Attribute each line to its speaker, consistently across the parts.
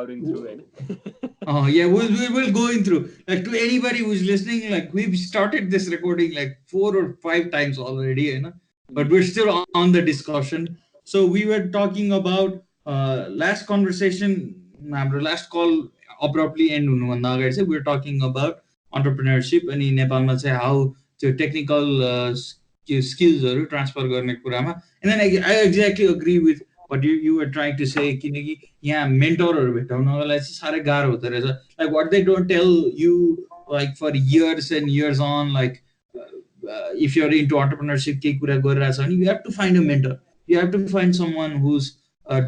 Speaker 1: powering through, right?
Speaker 2: Oh yeah, we will going through. Like to anybody who's listening, like we've started this recording like 4 or 5 times already, you know, but we're still on the discussion. So we were talking about last conversation, हाम्रो last call abruptly end हुनुभन्दा अगाडि चाहिँ we were talking about entrepreneurship अनि नेपालमा चाहिँ how त्यो technical skillsहरू transfer गर्ने कुरामा. And then I exactly agree with what you were trying to say, किनकि यहाँ मेन्टरहरू भेटाउनलाई चाहिँ साह्रै गाह्रो हुँदो रहेछ. Like what they don't tell you like for years and years on, like if you're into entrepreneurship केही कुरा गरिरहेछ भने you have to find a mentor. You have to find someone who's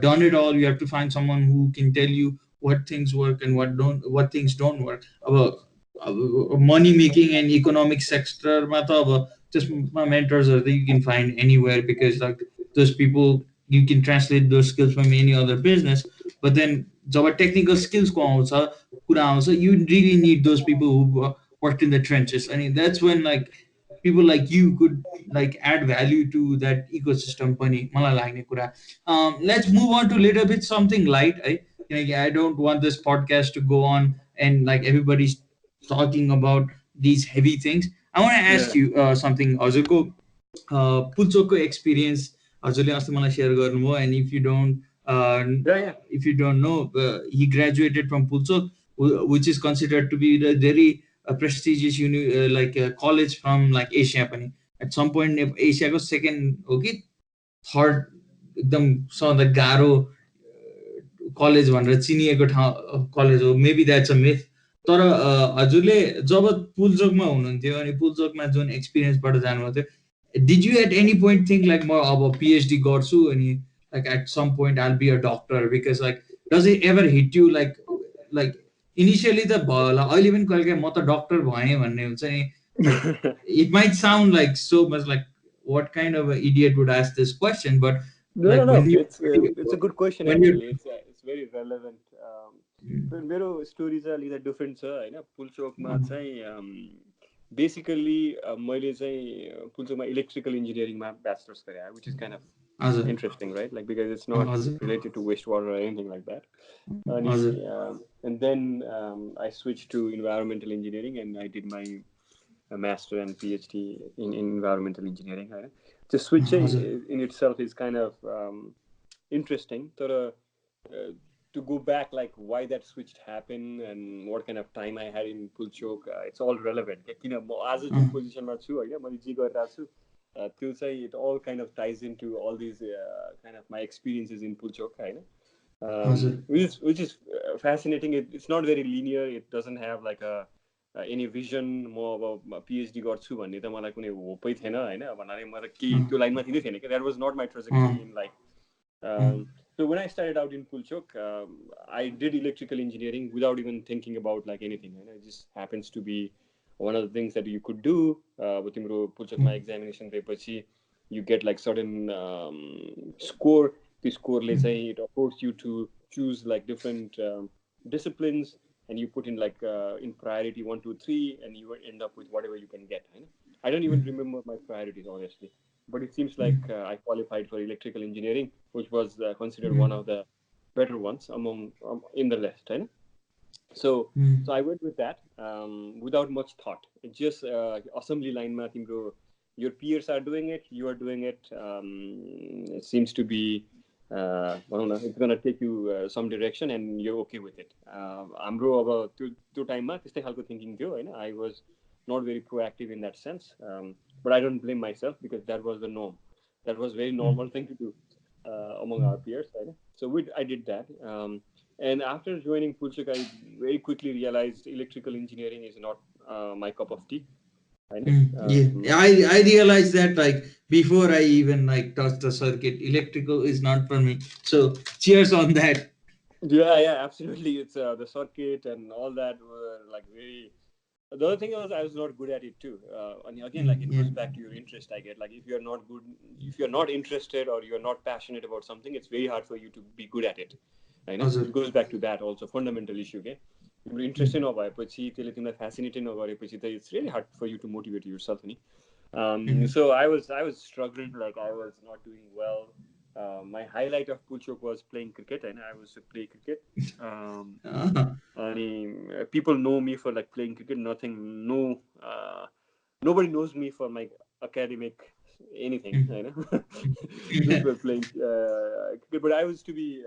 Speaker 2: done it all. You have to find someone who can tell you what things work and what things don't work. Money making and economic sector मा त अब just mentors that you can find anywhere, because like those people, you can translate those skills from any other business. But then job technical skills को आउँछ कुरा आउँछ, you really need those people who worked in the trenches. I mean, that's when like people like you could like add value to that ecosystem पनि मलाई लाग्ने कुरा. Let's move on to a little bit something light. I don't want this podcast to go on and like everybody's talking about these heavy things. I want to ask you something. हजुरको पुल्चोकको experience हजुरले अस्ति मलाई share गर्नुभयो. And if you don't know, he graduated from Pulchok, which is considered to be a very prestigious college from like Asia पनि. At some point Asia को second हो कि third एकदम सबभन्दा गाह्रो कलेज भनेर चिनिएको ठाउँ कलेज हो. Maybe that's a myth. तर हजुरले जब पुल्चोकमा हुनुहुन्थ्यो अनि पुल्चोकमा जुन एक्सपिरियन्सबाट जानुभएको थियो, did you at any point think like म अब PhD गर्छु अनि like at some point I'll be a doctor? Because like does it ever hit you like initially त भयो अहिले पनि कहिले म त डक्टर भएँ भन्ने हुन्छ नि. It might sound like so much like what kind of an idiot would ask this question, but
Speaker 1: no. It's a good question actually. It's very relevant. मेरो स्टोरी चाहिँ अलिकति डिफरेन्ट छ हैन. पुल्चोकमा चाहिँ बेसिकली मैले चाहिँ पुल्चोकमा इलेक्ट्रिकल इन्जिनियरिङमा ब्याचलर्स गरे, which is kind of interesting, right? Like because it's not related to wastewater or anything like that. And then I switched to environmental engineering and I did my master and PhD in environmental engineering. Right? The switch in itself is kind of interesting. To go back, like why that switch happened and what kind of time I had in Pulchok, it's all relevant. As a position, it all kind of ties into all these kind of my experiences in Pulchok, which is fascinating. It's not very linear. It doesn't have like any vision. More about PhD गर्छु भन्ने त मलाई कुनै होपै थिएन हैन. भन्नाले म के त्यो लाइनमा थिएन के. That was not my trajectory in life. So when I started out in Pulchok, I did electrical engineering without even thinking about like anything. It just happens to be one of the things that you could do. With Pulchok my examination paper, you get like certain score. The score, let's say, it affords you to choose like different disciplines, and you put in like in priority 1, 2, 3, and you end up with whatever you can get. I don't even remember my priorities honestly. But it seems like I qualified for electrical engineering, which was considered one of the better ones among in the list. Right? So I went with that without much thought. It's just assembly line math. Your peers are doing it, you are doing it. It seems to be, I don't know, it's going to take you some direction and you're okay with it. I'm about two time thinking. I was not very proactive in that sense. But I don't blame myself because that was the norm. That was a very normal thing to do among our peers. Right? So I did that. And after joining Pulchok, I very quickly realized electrical engineering is not my cup of tea.
Speaker 2: I realized that like before I even like touched the circuit, electrical is not for me. So cheers on that.
Speaker 1: Yeah, absolutely. It's the circuit and all that were like very. The other thing was I was not good at it too. And again, like it goes back to your interest. I get like if you're not interested or you're not passionate about something, it's very hard for you to be good at it. I know it goes back to that also fundamental issue. Okay, you're interested in fascinating it's really hard for you to motivate yourself. So I was struggling. Like I was not doing well. my highlight of Pulchok was playing cricket, and I was to play cricket. People know me for like playing cricket. Nobody knows me for my academic anything. I know, just for playing cricket. But I was to be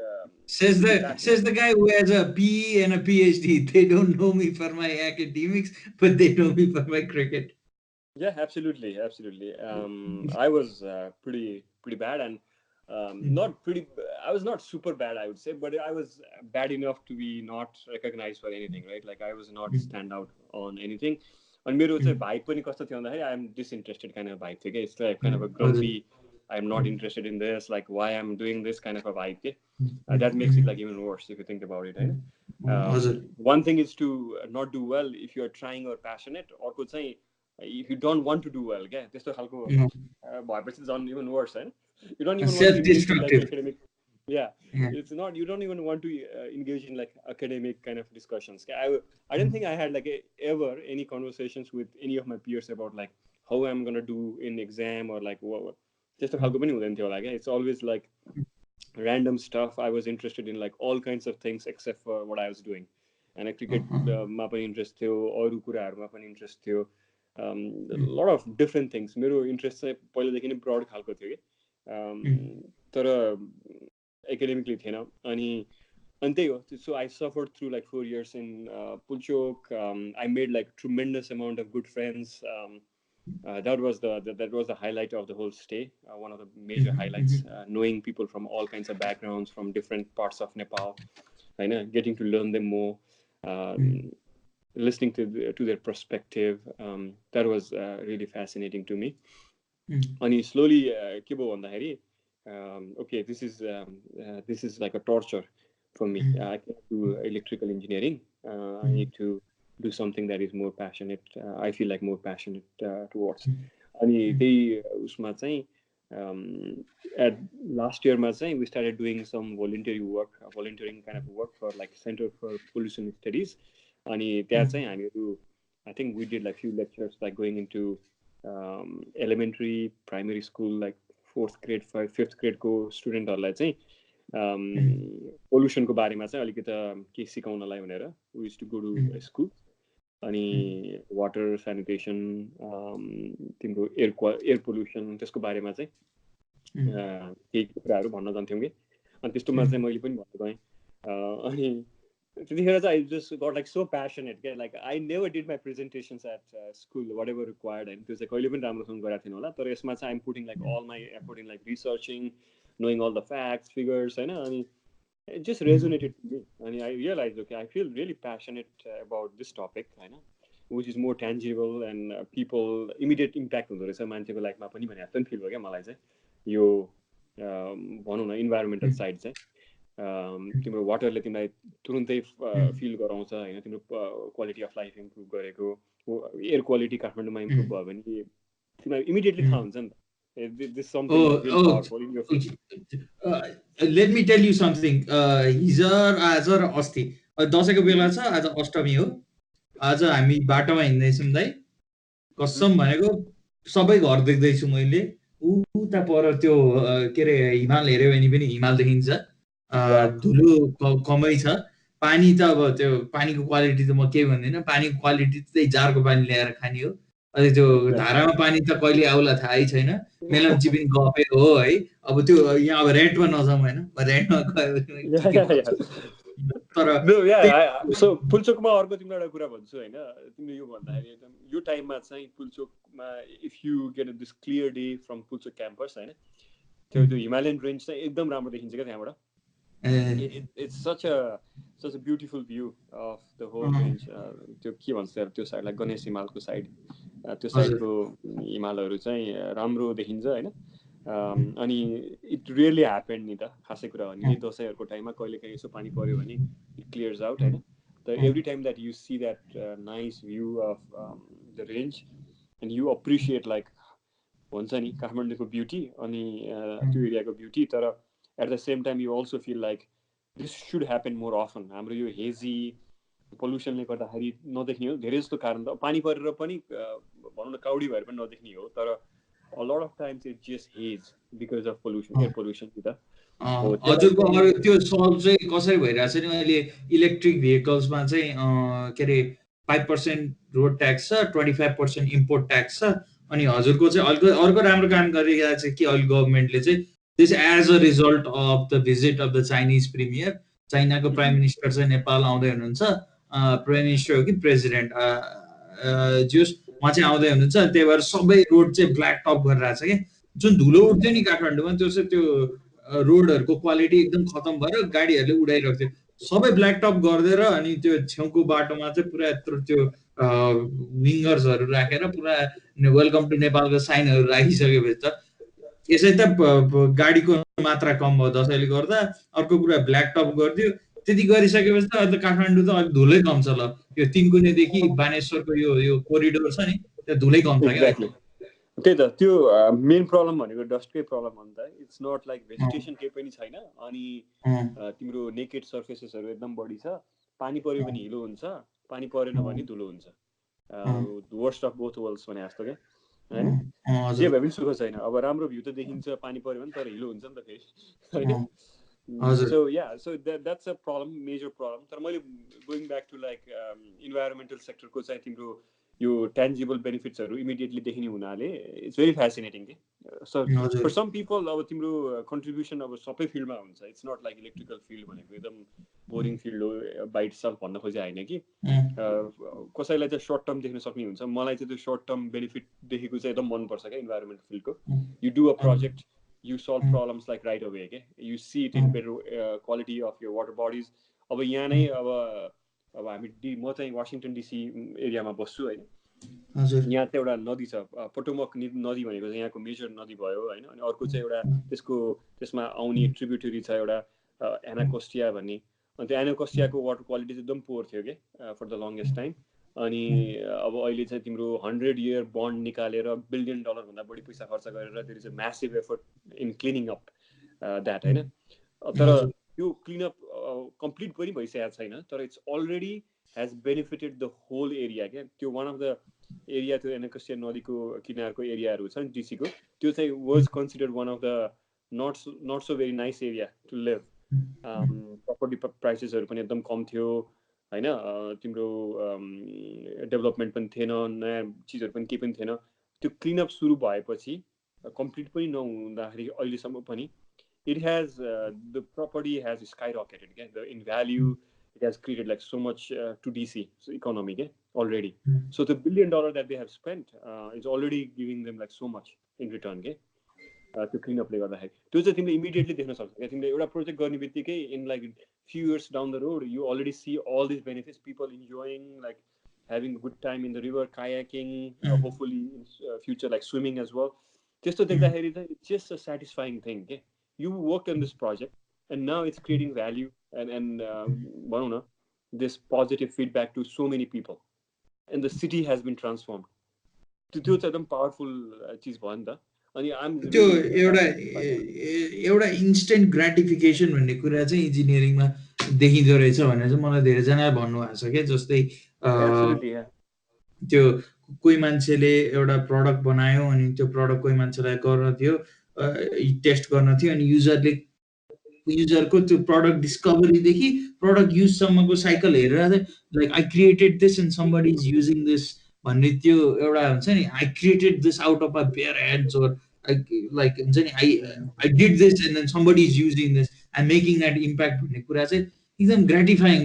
Speaker 2: Says
Speaker 1: really
Speaker 2: says
Speaker 1: passionate.
Speaker 2: the guy who has a PE and a PhD. They don't know me for my academics, but they know me for my cricket.
Speaker 1: Yeah, absolutely, absolutely. I was pretty bad, and not pretty. I was not super bad, I would say, but I was bad enough to be not recognized for anything, right? Like I was not stand out on anything. And मेरो चाहिँ vibe पनि कस्तो थियो भन्दाखेरि I am disinterested kind of vibe थियो क्या. It's like kind of a grumpy. I'm not interested in this. Like why I'm doing this kind of a vibe. के. That makes it like even worse if you think about it, right? One thing is to not do well if you are trying or passionate. अर्को चाहिँ if you don't want to do well, okay, त्यस्तो खालको भएपछि झन् even worse, right? You don't even want to engage in like
Speaker 2: Self-destructive.
Speaker 1: academic, yeah. It's not, you don't even want to engage in like academic kind of discussions. Okay? I don't think I had like ever any conversations with any of my peers about like how I'm gonna do in exam or like what. त्यस्तो खालको पनि हुँदैन थियो होला क्या. It's always like random stuff. I was interested in like all kinds of things except for what I was doing. And cricket मा पनि interest थियो, अरू कुराहरूमा पनि इन्ट्रेस्ट थियो. Lot of different things. मेरो इन्ट्रेस्ट चाहिँ पहिलेदेखि नै ब्रड खालको थियो कि, तर एकाडेमिकली थिएन. अनि त्यही हो. So I suffered through like 4 years in Pulchok. I made like tremendous amount of good friends. That was the highlight of the whole stay. One of the major highlights. Knowing people from all kinds of backgrounds, from different parts of Nepal, getting to learn them more, listening to their perspective. That was really fascinating to me. And slowly, के भयो भन्दाखेरि, okay, this is like a torture for me. I cannot do electrical engineering. I need to do something that is more passionate. I feel like more passionate towards. अनि त्यही उसमा चाहिँ at last year मा चाहिँ we started doing some volunteering kind of work for like Center for Pollution Studies. अनि त्यहाँ चाहिँ हामीहरू, I think we did like few lectures like going into elementary, primary school, like 4th grade, 5th grade को स्टुडेन्टहरूलाई चाहिँ पोल्युसनको बारेमा चाहिँ अलिकति के सिकाउनलाई भनेर we used to go to school. अनि वाटर स्यानिटेसन, तिम्रो एयर पोल्युसन, त्यसको बारेमा चाहिँ केही कुराहरू भन्न जान्थ्यौँ कि. अनि त्यस्तोमा चाहिँ मैले पनि भन्नु गएँ. अनि त्यतिखेर चाहिँ I just got like so passionate क्या. Like I never did my presentations at school, whatever required. होइन, त्यो चाहिँ कहिले पनि राम्रोसँग गरेको थिएन होला. तर यसमा चाहिँ I'm putting like all my effort in like researching, knowing all the facts, figures, होइन. अनि it just resonated to me. And I realized, okay, I feel really passionate about this topic, which is more tangible and people immediate impact हुँदो रहेछ मान्छेको लाइफमा पनि भने जस्तो feel भयो क्या मलाई चाहिँ. यो भनौँ न इन्भाइरोमेन्टल साइड चाहिँ तिम्रो वाटरले तिमीलाई तुरुन्तै फिल गराउँछ होइन. तिम्रो क्वालिटी अफ लाइफ इम्प्रुभ गरेको, एयर क्वालिटी काठमाडौँमा इम्प्रुभ भयो भने तिमीलाई इमिडिएटली थाहा हुन्छ नि त. This something really powerful in your face.
Speaker 2: Let me tell you something. हिजो आज र अस्ति दसैँको बेला छ, आज अष्टमी हो. आज हामी बाटोमा हिँड्दैछौँ दाइ, कसम भनेको सबै घर देख्दैछु मैले. उता पर त्यो के अरे हिमाल हेऱ्यो भने पनि हिमाल देखिन्छ. धुलो कमै छ. पानी त अब त्यो पानीको क्वालिटी त म केही भन्दिनँ. पानीको क्वालिटी त्यही जारको पानी ल्याएर खाने हो. अनि त्यो धारामा पानी त कहिले आउला थाहै छैन. मेलम्ची पनि गफै हो है. अब त्यो यहाँ अब रेन्टमा नजाउँ होइन, रेन्टमा गयो तर
Speaker 1: सो पुल्चोकमा अर्को तिमीलाई एउटा कुरा भन्छु होइन. तिमीले यो भन्दाखेरि एकदम यो टाइममा चाहिँ पुल्चोकमा if you get this clear day from Pulchowk campus होइन, त्यो हिमालयन रेन्ज चाहिँ एकदम राम्रो देखिन्छ क्या त्यहाँबाट. It's such a beautiful view of the whole range. त्यो के भन्छ त्यो साइड, लाइक गणेश हिमालको साइड, त्यो साइडको हिमालहरू चाहिँ राम्रो देखिन्छ होइन. अनि इट रियली ह्यापेन्ड नि त. खासै कुरा हो भने दसैँहरूको टाइममा कहिले काहीँ यसो पानी पऱ्यो भने इट क्लियर्स आउट होइन. तर every time that you see that nice view of the range and you appreciate like हुन्छ नि काठमाडौँको ब्युटी अनि त्यो एरियाको ब्युटी. तर at the same time you also feel like this should happen more often. हाम्रो यो हेजी पोल्युसनले गर्दाखेरि नदेख्ने हो धेरै जस्तो कारण त पानी परेर पनि भनौँ न काउडी भएर पनि नदेख्ने हो. तर a lot of times it's just haze because of pollution, air pollution.
Speaker 2: हजुरको अरू त्यो सल्भ चाहिँ कसरी भइरहेछ नि अहिले इलेक्ट्रिक भेहिकल्समा चाहिँ के अरे 5% रोड ट्याक्स छ 25% इम्पोर्ट ट्याक्स छ अनि हजुरको चाहिँ अर्को राम्रो काम गरिरहेको छ कि अहिले गभर्मेन्टले चाहिँ this as a result of the visit of the Chinese premier चाइनाको प्राइम मिनिस्टर चाहिँ नेपाल आउँदै हुनुहुन्छ प्राइम मिनिस्टर हो कि प्रेसिडेन्ट जोस् उहाँ चाहिँ आउँदै हुनुहुन्छ त्यही भएर सबै रोड चाहिँ ब्ल्याक टप गरिरहेछ कि जुन धुलो उठ्थ्यो नि काठमाडौँमा त्यो चाहिँ त्यो रोडहरूको क्वालिटी एकदम खतम भएर गाडीहरूले उडाइरहेको थियो सबै ब्ल्याक टप गरिदिएर अनि त्यो छेउको बाटोमा चाहिँ पुरा यत्रो त्यो विङ्गर्सहरू राखेर पुरा वेलकम टु नेपालको साइनहरू राखिसकेपछि त यसै त गाडीको मात्रा कम भयो दसैँले गर्दा अर्को कुरा ब्ल्याक टप गरिदियो त्यति गरिसकेपछि त अहिले काठमाडौँ त अलिक धुलै कम छ ल यो तिनकुनेदेखि बानेश्वरको यो कोरिडोर छ नि त्यो धुलै कम छ क्या
Speaker 1: त्यही त त्यो मेन प्रब्लम भनेको डस्टकै प्रब्लम हो नि त इट्स नट लाइक भेजिटेसन केही पनि छैन अनि तिम्रो नेकेड सर्फेसेसहरू एकदम बढी छ पानी पर्यो भने हिलो हुन्छ पानी परेन भने धुलो हुन्छ वर्स्ट अफ बोथ वर्ल्ड्स भने जस्तो क्या होइन जे भए पनि सुख छैन अब राम्रो भ्यू त देखिन्छ पानी पर्यो भने तर हिलो हुन्छ नि त फेरि होइन so ya so that's a problem major problem तर मैले going back to like environmental सेक्टरको चाहिँ तिम्रो यो टेन्जिबल बेनिफिट्सहरू इमिडिएटली देखिने हुनाले इट्स भेरी फेसिनेटिङ के सो फर सम पिपल अब तिम्रो कन्ट्रिब्युसन अब सबै फिल्डमा हुन्छ it's not like electrical field भनेको एकदम बोरिङ फिल्ड हो बाइट सेल्फ भन्न खोजे होइन कि कसैलाई चाहिँ सर्ट टर्म देख्न सक्ने हुन्छ मलाई चाहिँ त्यो सर्ट टर्म बेनिफिट देखेको चाहिँ एकदम मनपर्छ क्या इन्भाइरोमेन्ट फिल्डको you do a project you solve problems like right away के you see it in better quality of your water bodies अब यहाँ नै अब हामी म चाहिँ वासिङटन डिसी एरियामा बस्छु होइन यहाँ चाहिँ एउटा नदी छ पोटोमक नदी भनेको चाहिँ यहाँको मेजर नदी भयो होइन अनि अर्को चाहिँ एउटा त्यसमा आउने ट्रिब्युटरी छ एउटा एनाकोस्टिया भन्ने अनि त्यो एनाकोस्टियाको वाटर क्वालिटी चाहिँ एकदम पोर थियो कि फर द लङ्गेस्ट टाइम अनि अब अहिले चाहिँ तिम्रो 100 year बन्ड निकालेर $1 billion भन्दा बढी पैसा खर्च गरेर there is a massive effort in cleaning up that होइन तर त्यो क्लिनअप कम्प्लिट पनि भइसकेको छैन तर it's already has benefited the whole area क्या त्यो वान अफ द एरिया त्यो एनाकोस्टिया नदीको किनारको एरियाहरू छ नि डिसीको त्यो चाहिँ was considered one of the not so very nice area to live property प्राइसेसहरू पनि एकदम कम थियो होइन तिम्रो डेभलपमेन्ट पनि थिएन नयाँ चिजहरू पनि केही पनि थिएन त्यो क्लिनअप सुरु भएपछि कम्प्लिट पनि नहुँदाखेरि अहिलेसम्म पनि it has the property has skyrocketed okay? In value it has created like so much to DC so economy okay? Already so the $1 billion that they have spent is already giving them like so much in return okay? To clean up गर्दाखेरि त्यो चाहिँ तिमीले immediately देख्न सक्छौ क्या तिमीले एउटा project गर्ने बित्तिकै in like few years down the road you already see all these benefits people enjoying like having a good time in the river kayaking hopefully in future like swimming as well त्यस्तो देख्दाखेरि चाहिँ it's just a satisfying thing okay? You worked on this project and now it's creating value and this positive feedback to so many people and the city has been transformed त्यो चाहिँ एकदम powerful चिज भयो नि त अनि
Speaker 2: त्यो एउटा इन्स्टेन्ट ग्राटिफिकेसन भन्ने कुरा चाहिँ इन्जिनियरिङमा देखिँदो रहेछ भनेर चाहिँ मलाई धेरैजनाले भन्नुभएको छ क्या जस्तै त्यो कोही मान्छेले एउटा प्रडक्ट बनायो अनि त्यो प्रडक्ट कोही मान्छेलाई गर्न थियो टेस्ट गर्न थियो अनि युजरको त्यो प्रडक्ट डिस्कभरीदेखि प्रडक्ट युजसम्मको साइकल हेरेर like I created this and somebody is using this भन्ने त्यो एउटा हुन्छ नि I created this out of a bare heads or like हुन्छ नि I did this and then somebody is using this I making that impact भन्ने कुरा चाहिँ एकदम ग्राटिफाइङ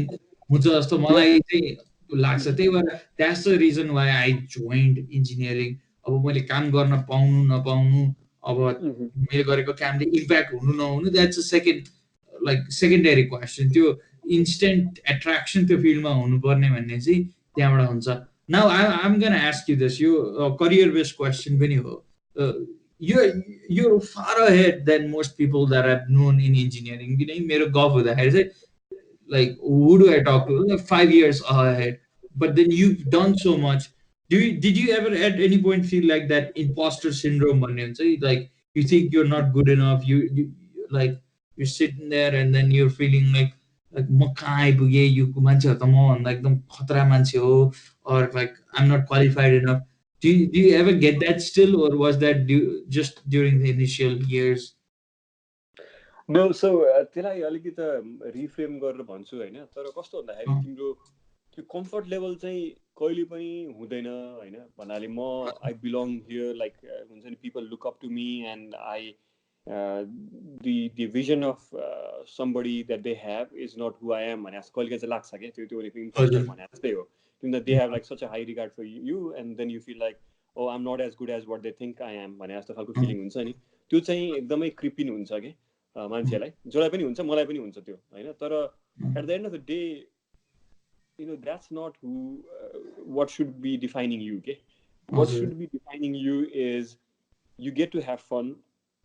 Speaker 2: हुन्छ जस्तो मलाई चाहिँ लाग्छ त्यही भएर that's the reason why I joined engineering अब मैले काम गर्न पाउनु नपाउनु अब मैले गरेको कामले इम्प्याक्ट हुनु नहुनु द्याट्स अ सेकेन्डरी क्वेसन त्यो इन्स्टेन्ट एट्र्याक्सन त्यो फिल्डमा हुनुपर्ने भन्ने चाहिँ त्यहाँबाट हुन्छ now I'm gonna ask you this यो करियर बेस्ड क्वेसन पनि हो you're far ahead than most people that I've known in engineering किनकि मेरो गफ हुँदाखेरि चाहिँ like who do I talk to like 5 years ahead but then you've done so much did you ever at any point feel like that impostor syndrome भन्ने हुन्छ like you think you're not good enough you like you're sitting there and then you're feeling like म कहाँ आइपुगेँ यो मान्छेहरू त म भन्दा एकदम खतरा मान्छे हो or like I'm not qualified enough Do you ever get that still, or was that just during the initial years?
Speaker 1: No so त्यसलाई अलिकति रिफ्रेम गरेर भन्छु होइन, तर कस्तो भन्दाखेरि
Speaker 2: Uh,
Speaker 1: तिम्रो त्यो कम्फर्ट लेभल चाहिँ कहिले पनि हुँदैन होइन भन्नाले म आई बिलोङ हियर लाइक हुन्छ नि people look up to me and I the vision of somebody that they have is not who I am भने जस्तो कहिले चाहिँ लाग्छ क्या, त्यो त्यो इम्पोस्टर भने जस्तै हो, किन they have like such a high regard for you and then you feel like oh I am not as good as what they think I am भने जस्तो खालको फिलिङ हुन्छ नि, त्यो चाहिँ एकदमै क्रिपिन हुन्छ कि मान्छेलाई, जसलाई पनि हुन्छ, मलाई पनि हुन्छ त्यो होइन, तर at the end of the day that's not who what should be defining you, okay? What should be defining you is you get to have fun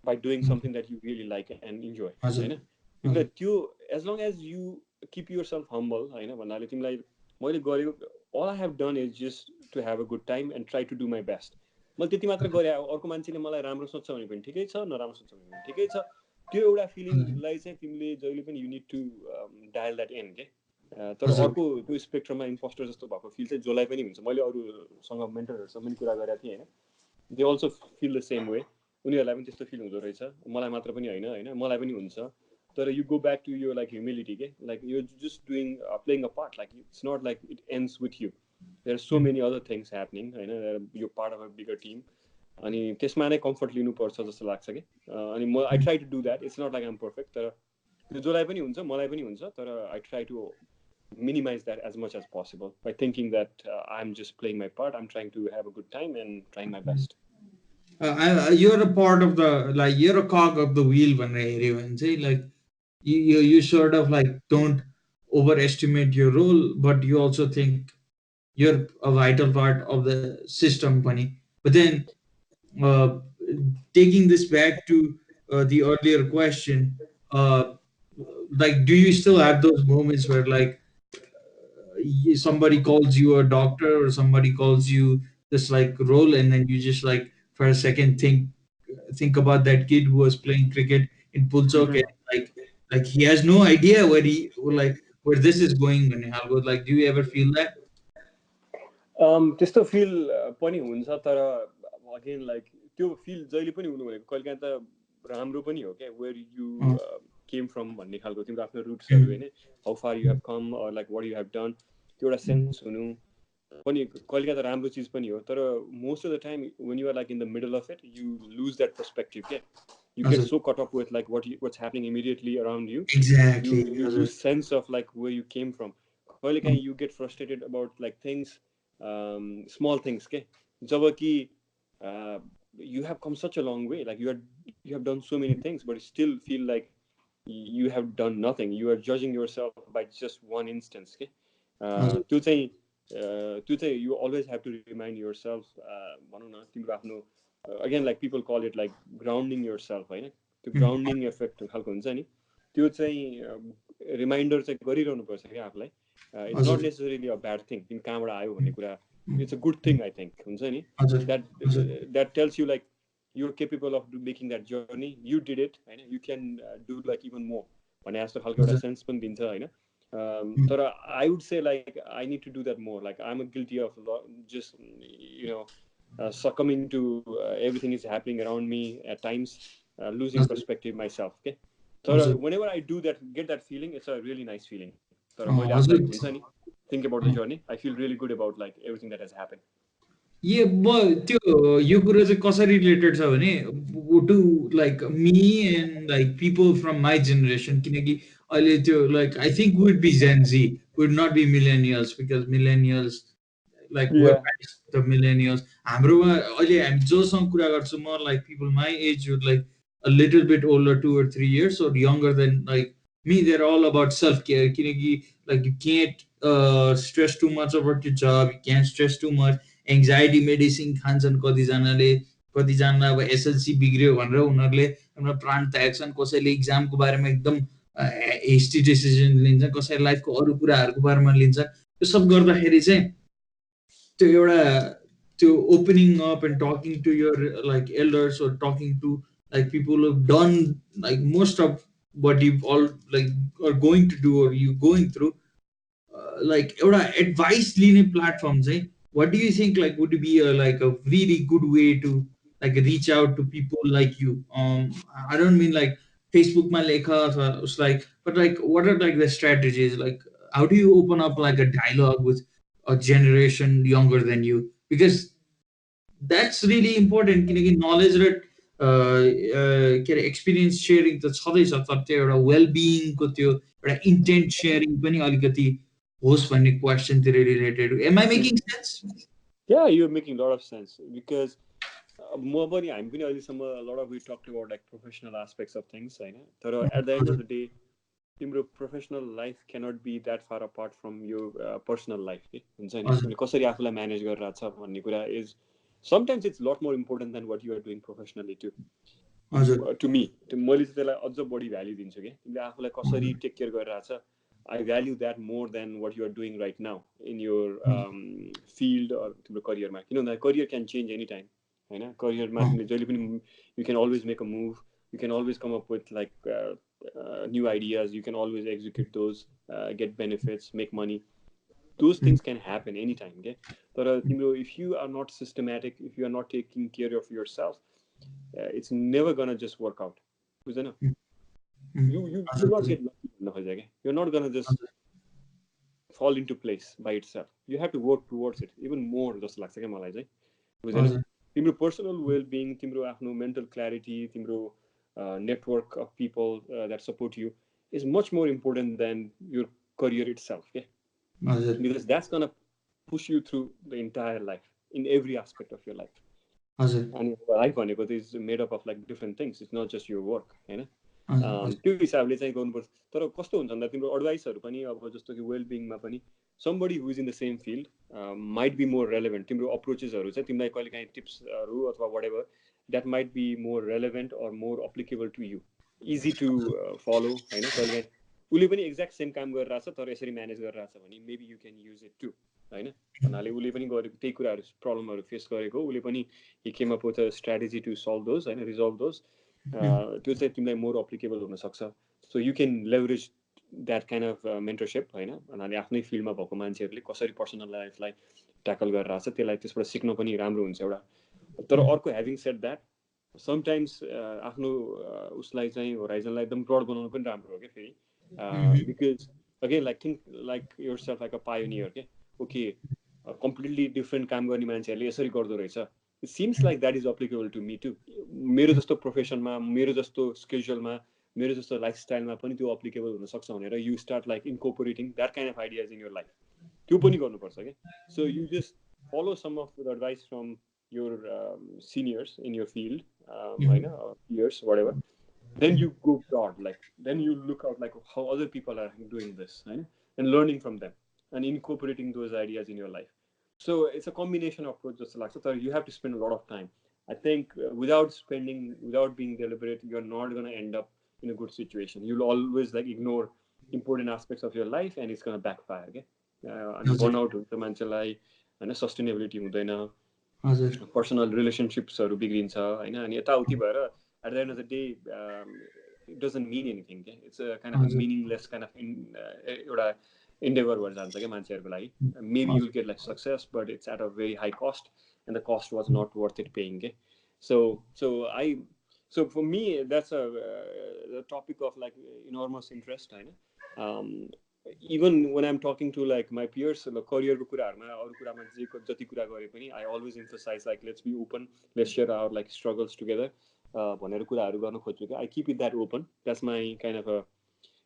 Speaker 1: by doing something that you really like and enjoy, होइन, because त्यो as long as you keep yourself humble होइन भन्नाले तिमीलाई मैले गरेको all I have done is just to have a good time and try to do my best, मैले त्यति मात्र गरेँ, अर्को मान्छेले मलाई राम्रो सोच्छ भने पनि ठिकै छ, नराम्रो सोच्छ भने पनि ठिकै छ, त्यो एउटा फिलिङलाई चाहिँ तिमीले जहिले पनि you need to dial that in के, तर अर्को त्यो स्पेक्ट्रममा इम्पोस्टर जस्तो भएको फिल चाहिँ जसलाई पनि हुन्छ, मैले अरूसँग मेन्टरहरूसँग पनि कुरा गरेको थिएँ होइन, they also feel the same way, उनीहरूलाई पनि त्यस्तो फिल हुँदो रहेछ, मलाई मात्र पनि होइन होइन मलाई पनि हुन्छ, तर you go back to your like humility के, like you just doing playing a part, like it's not like it ends with you, there are so many other things happening होइन, you're part of a bigger team, अनि त्यसमा नै comfort लिनुपर्छ जस्तो लाग्छ कि, अनि म I try to do that, it's not like I am perfect, तर त्यो जसलाई पनि हुन्छ मलाई पनि हुन्छ, तर I try to minimize that as much as possible by thinking that I'm just playing my part. I'm trying to have a good time and trying my best.
Speaker 2: You're a part of the, like, you're a cog of the wheel when everyone say, like, you sort of like don't overestimate your role, but you also think you're a vital part of the system, bunny. But then uh, taking this back to the earlier question, uh, like, do you still have those moments where, like, somebody calls you a doctor, or somebody calls you this like role, and then you just like for a second think about that kid who was playing cricket in Pulchok, and like he has no idea where this is going, and how good, like, do you ever feel that?
Speaker 1: त्यस्तो feel पनि हुन्छ, तर again like त्यो feel जहिले पनि हुनु भनेको कहिलेकाहीँ त राम्रो पनि हो क्या, वेयर यु केम फ्रम भन्ने खालको तिम्रो आफ्नो रुट्सहरू होइन, how far you have come or like what you have done, त्यो एउटा सेन्स हुनु पनि कहिलेकाहीँ त राम्रो चिज पनि हो, तर most of the time when you are like in the middle of it you lose that perspective क्या, you get so cut up with like what's happening immediately around you,
Speaker 2: Exactly.
Speaker 1: you lose sense of like where you came from, कहिलेकाहीँ you get frustrated about like things, small things के, जब कि you have come such a long way, like you have done so many things but you still feel like you have done nothing, you are judging yourself by just one instance के, त्यो चाहिँ you always have to remind yourself, भनौँ न तिम्रो आफ्नो again like people call it like grounding yourself होइन, त्यो grounding effect खालको हुन्छ नि, त्यो चाहिँ रिमाइन्डर चाहिँ गरिरहनु पर्छ क्या आफूलाई, it's not necessarily a bad thing, तिमी कहाँबाट आयो भन्ने कुरा, it's a good thing I think, हुन्छ नि, that tells you like you're capable of making that journey, you did it होइन, you can do like even more भने जस्तो खालको एउटा सेन्स पनि दिन्छ होइन, तर I would say like I need to do that more, like I am a guilty of just you know succumbing to everything is happening around me at times, losing perspective myself, okay, so whenever I do that, get that feeling, it's a really nice feeling, तर मैले आफूलाई हुन्छ नि think about the journey, I feel really good about like everything that has happened.
Speaker 2: त्यो यो कुरा चाहिँ कसरी रिलेटेड छ भने, to like me and like people from my generation, किनकि अहिले त्यो like I think would be Gen Z, would not be millennials, because millennials like we're past the millennials. हाम्रोमा अहिले हामी जोसँग कुरा गर्छु म, like people my age with like a little bit older 2 or 3 years or younger than like me, they're all about self care, किनकि like you can't stress too much about your job, you can't stress too much, anxiety medicine खान्छन् कतिजनाले, कतिजना अब SLC बिग्रियो भनेर उनीहरूले आफ्नो प्राण त्याग्छन्, कसैले इक्जामको बारेमा एकदम हेस्टी डिसिजन लिन्छ, कसैले लाइफको अरू कुराहरूको बारेमा लिन्छ, त्यो सब गर्दाखेरि चाहिँ त्यो एउटा त्यो opening up and talking to your like elders or talking to like people who've done like most of what you've all like are going to do or you going through, like एउटा advice लिने platform चाहिँ what do you think like would be like a really good way to like reach out to people like you? I don't mean like Facebook my lekha, it's like, but like what are like the strategies? Like how do you open up like a dialogue with a generation younger than you? Because that's really important किनकि knowledge र के अरे experience sharing त छँदैछ, तर त्यो एउटा well बिइङको त्यो एउटा इन्टेन्ट सेयरिङ पनि अलिकति होस् भन्ने क्वेसनतिर related, am I making sense?
Speaker 1: Yeah, you're making a lot of sense because more पनि हामी पनि अहिलेसम्म a lot of we talked about like professional aspects of things होइन, तर at the end of the day तिम्रो professional life cannot be that far apart from your personal life के हुन्छ नि, तिमीले कसरी आफूलाई म्यानेज गरिरहेको छ भन्ने कुरा is sometimes it's lot more important than what you're doing professionally to to me. मैले चाहिँ त्यसलाई अझ बढी भ्याल्यु दिन्छु कि तिमीले आफूलाई कसरी टेक केयर गरिरहेको छ, I value that more than what you're doing right now in your field or तिम्रो करियरमा। किन भन्दा career can change any time होइन, करियरमा तिमीले जहिले पनि you can always make a move, you can always come up with like new ideas, you can always execute those, get benefits, make money, those things can happen anytime okay? But if you are not systematic, if you are not taking care of yourself, it's never gonna just work out. You will not get lucky, you're not gonna just fall into place by itself, you have to work towards it even more जस्तो लाग्छ क्या मलाई चाहिँ, बुझ्दैन? तिम्रो personal well being, तिम्रो आफ्नो mental clarity, तिम्रो network of people that support you is much more important than your career itself, okay? Because that's gonna push you through the entire life in every aspect of your life. And life भनेको is made up of like different things, it's not just your work होइन, त्यो हिसाबले चाहिँ गर्नुपर्छ। तर कस्तो हुन्छ भन्दा तिम्रो एडभाइसहरू पनि अब जस्तो कि वेल बिङमा पनि somebody who is in the same field might be more relevant, तिम्रो अप्रोचेसहरू चाहिँ तिमीलाई कहिले काहीँ टिप्सहरू अथवा whatever that might be more relevant or more applicable to you, easy to follow होइन। कहिले काहीँ उसले पनि एक्ज्याक्ट सेम काम गरिरहेछ तर यसरी म्यानेज गरिरहेछ भने maybe you can use it to होइन, भन्नाले उसले पनि गरेको त्यही कुराहरू प्रब्लमहरू फेस गरेको, उसले पनि he came up with a strategy to solve those होइन, रिजल्भ दोज, त्यो चाहिँ तिमीलाई मोर अप्लिकेबल हुनसक्छ। So you can leverage that kind of mentorship होइन, भन्नाले आफ्नै फिल्डमा भएको मान्छेहरूले कसरी पर्सनल लाइफलाई ट्याकल गरिरहेको छ त्यसलाई त्यसबाट सिक्न पनि राम्रो हुन्छ एउटा। तर अर्को ह्याभिङ सेड द्याट समटाइम्स आफ्नो उसलाई चाहिँ होराइजनलाई एकदम ब्रड बनाउनु पनि राम्रो हो क्या फेरि, because again like think like yourself like a pioneer के, ओके कम्प्लिटली डिफ्रेन्ट काम गर्ने मान्छेहरूले यसरी गर्दो रहेछ, it seems like that is applicable to me too, मेरो जस्तो प्रोफेसनमा, मेरो जस्तो स्केड्युलमा, मेरो जस्तो लाइफस्टाइलमा पनि त्यो अप्लिकेबल हुनसक्छ भनेर you start like incorporating that kind of ideas in your life, त्यो पनि गर्नुपर्छ क्या। So you just follow some of the advice from your seniors in your field, peers, whatever, then you go broad, like then you look out like how other people are doing this and learning from them and incorporating those ideas in your life. So it's a combination of approach just like so you have to spend a lot of time. I think without being deliberate, you're not going to end up in a good situation. You'll always like ignore important aspects of your life and it's going to backfire, okay? And burnout हुन्छ मान्छेलाई होइन, sustainability हुँदैन, personal रिलेसनसिप्सहरू बिग्रिन्छ होइन, अनि यताउति भएर at the end of the day it doesn't mean anything क्या, it's a kind of meaningless kind of एउटा इन्डेभर भएर जान्छ क्या मान्छेहरूको लागि। Maybe you'll get like success but it's at a very high cost and the cost was not worth it paying के। So for me that's a topic of like enormous interest होइन। Even when I'm talking to like my peers, career ko kuraharuma aru kurama jati kura gare pani I always emphasize like let's be open, let's share our like struggles together bhanera kuraharu garnu khojchu ke I keep it that open. That's my kind of a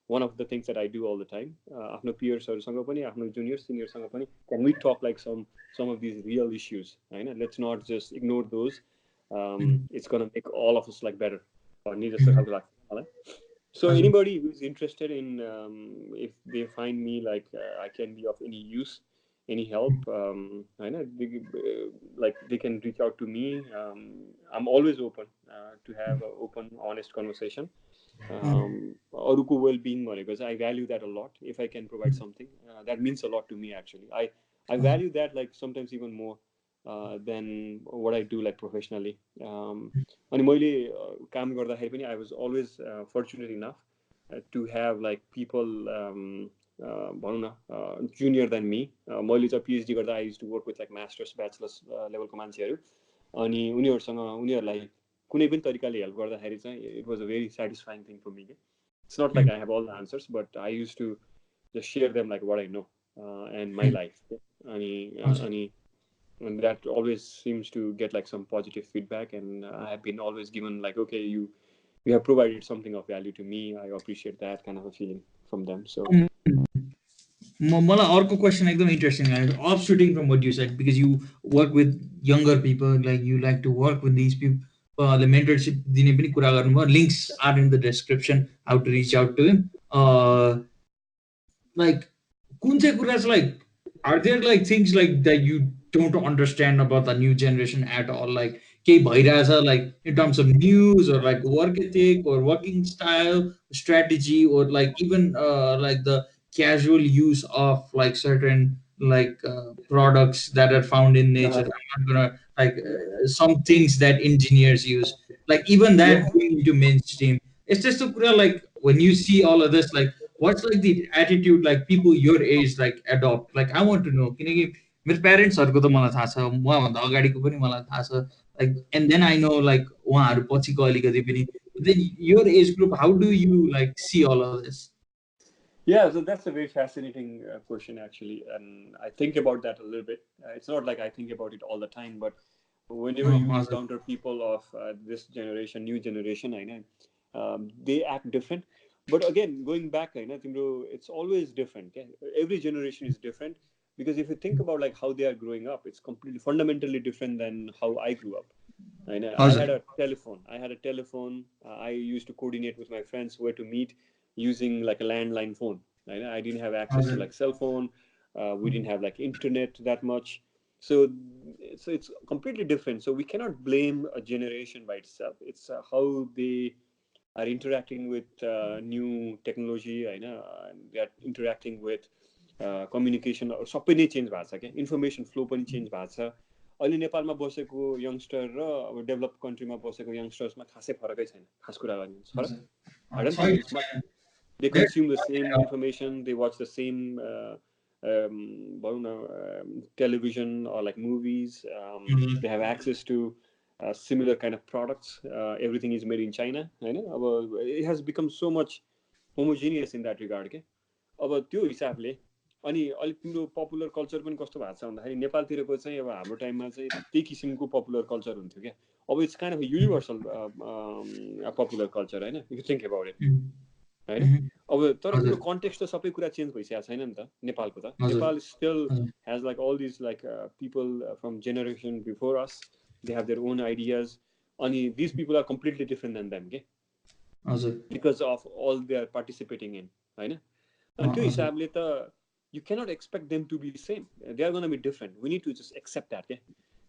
Speaker 1: one of the things that I do all the time. Afno peers haru sanga pani afno juniors seniors sanga pani can we talk like some of these real issues right? Let's not just ignore those. It's going to make all of us like better bhanne jasto khalko लाग्छ मलाई। So anybody who's interested in if they find me like I can be of any use, any help, like they can reach out to me. I'm always open to have an open, honest conversation. Aruko well-being because I value that a lot. If I can provide something, that means a lot to me actually. I value that like sometimes even more than what I do like professionally. अनि मैले काम गर्दाखेरि पनि I was always fortunate enough to have like people भनौँ न junior than me. मैले चाहिँ PhD गर्दा I used to work with like masters, bachelors levelको मान्छेहरू, अनि उनीहरूलाई कुनै पनि तरिकाले हेल्प गर्दाखेरि चाहिँ it was a very satisfying thing for me. It's not like I have all the answers, but I used to just share them like what I know and my life. And that always seems to get like some positive feedback, and I have been always given like, okay, you have provided something of value to me. I appreciate that kind of a feeling from them. So
Speaker 2: मलाई अर्को question एकदम interesting लाग्यो, offshooting from what you said, because you work with younger people, like you like to work with these people, the mentorship दिने पनि कुरा गर्नुभयो, links are in the description how to reach out to him. Like कुन चाहिँ कुरा चाहिँ like, are there like things like that you don't understand about the new generation at all, like केही भइरहेछ like in terms of news or like work ethic or working style, strategy, or like even like the casual use of like certain like products that are found in nature. I'm not gonna like some things that engineers use, like even that going into mainstream. It's just a like when you see all of this, like what's like the attitude like people your age like adopt? Like I want to know, किनकि मेरो प्यारेन्ट्सहरूको त मलाई थाहा छ, उहाँभन्दा अगाडिको पनि मलाई थाहा छ, like and then I know like उहाँहरू पछिको अलिकति पनि. Then your age group, how do you like see all of this?
Speaker 1: yeah, so that's a very fascinating question actually, and I think about that a little bit. It's not like I think about it all the time, but whenever you encounter people of this generation, new generation, I know they act different. But again, going back, I know it's always different. Okay? Every generation is different, because if you think about like how they are growing up, it's completely fundamentally different than how I grew up. I know I had a telephone. I used to coordinate with my friends where to meet using like a landline phone. I didn't have access to like cell phone. We didn't have like internet that much. So it's completely different. So we cannot blame a generation by itself. It's how they are interacting with new technology. I know they are interacting with communication. सबै नै change भएको छ क्या, information flow पनि change भएको छ. अहिले नेपालमा बसेको यङ्स्टर र अब डेभलप कन्ट्रीमा बसेको यङ्स्टर्समा खासै फरकै छैन, खास कुरा गर्ने फरक. I don't think it's much. They consume the same information, they watch the same television or like movies. They have access to similar kind of products. Everything is made in China. It has become so much homogeneous in that regard. के अब त्यो हिसाबले अनि अलिक तिम्रो popular culture पनि कस्तो भएको छ भन्दाखेरि नेपालतिरको चाहिँ अब हाम्रो टाइममा चाहिँ त्यही किसिमको पपुलर कल्चर हुन्थ्यो क्या. अब it's kind of universal popular culture होइन, if you think about it होइन. अब तर तिम्रो कन्टेक्स्ट त सबै कुरा चेन्ज भइसकेको छैन नि त नेपालको त. Nepal still has like all this like people from generation before us, they have their own ideas, अनि this people are completely different than them के, because of all they are participating in होइन. अनि त्यो हिसाबले त you cannot expect them to be the same. They are going to be different. We need to just accept that. के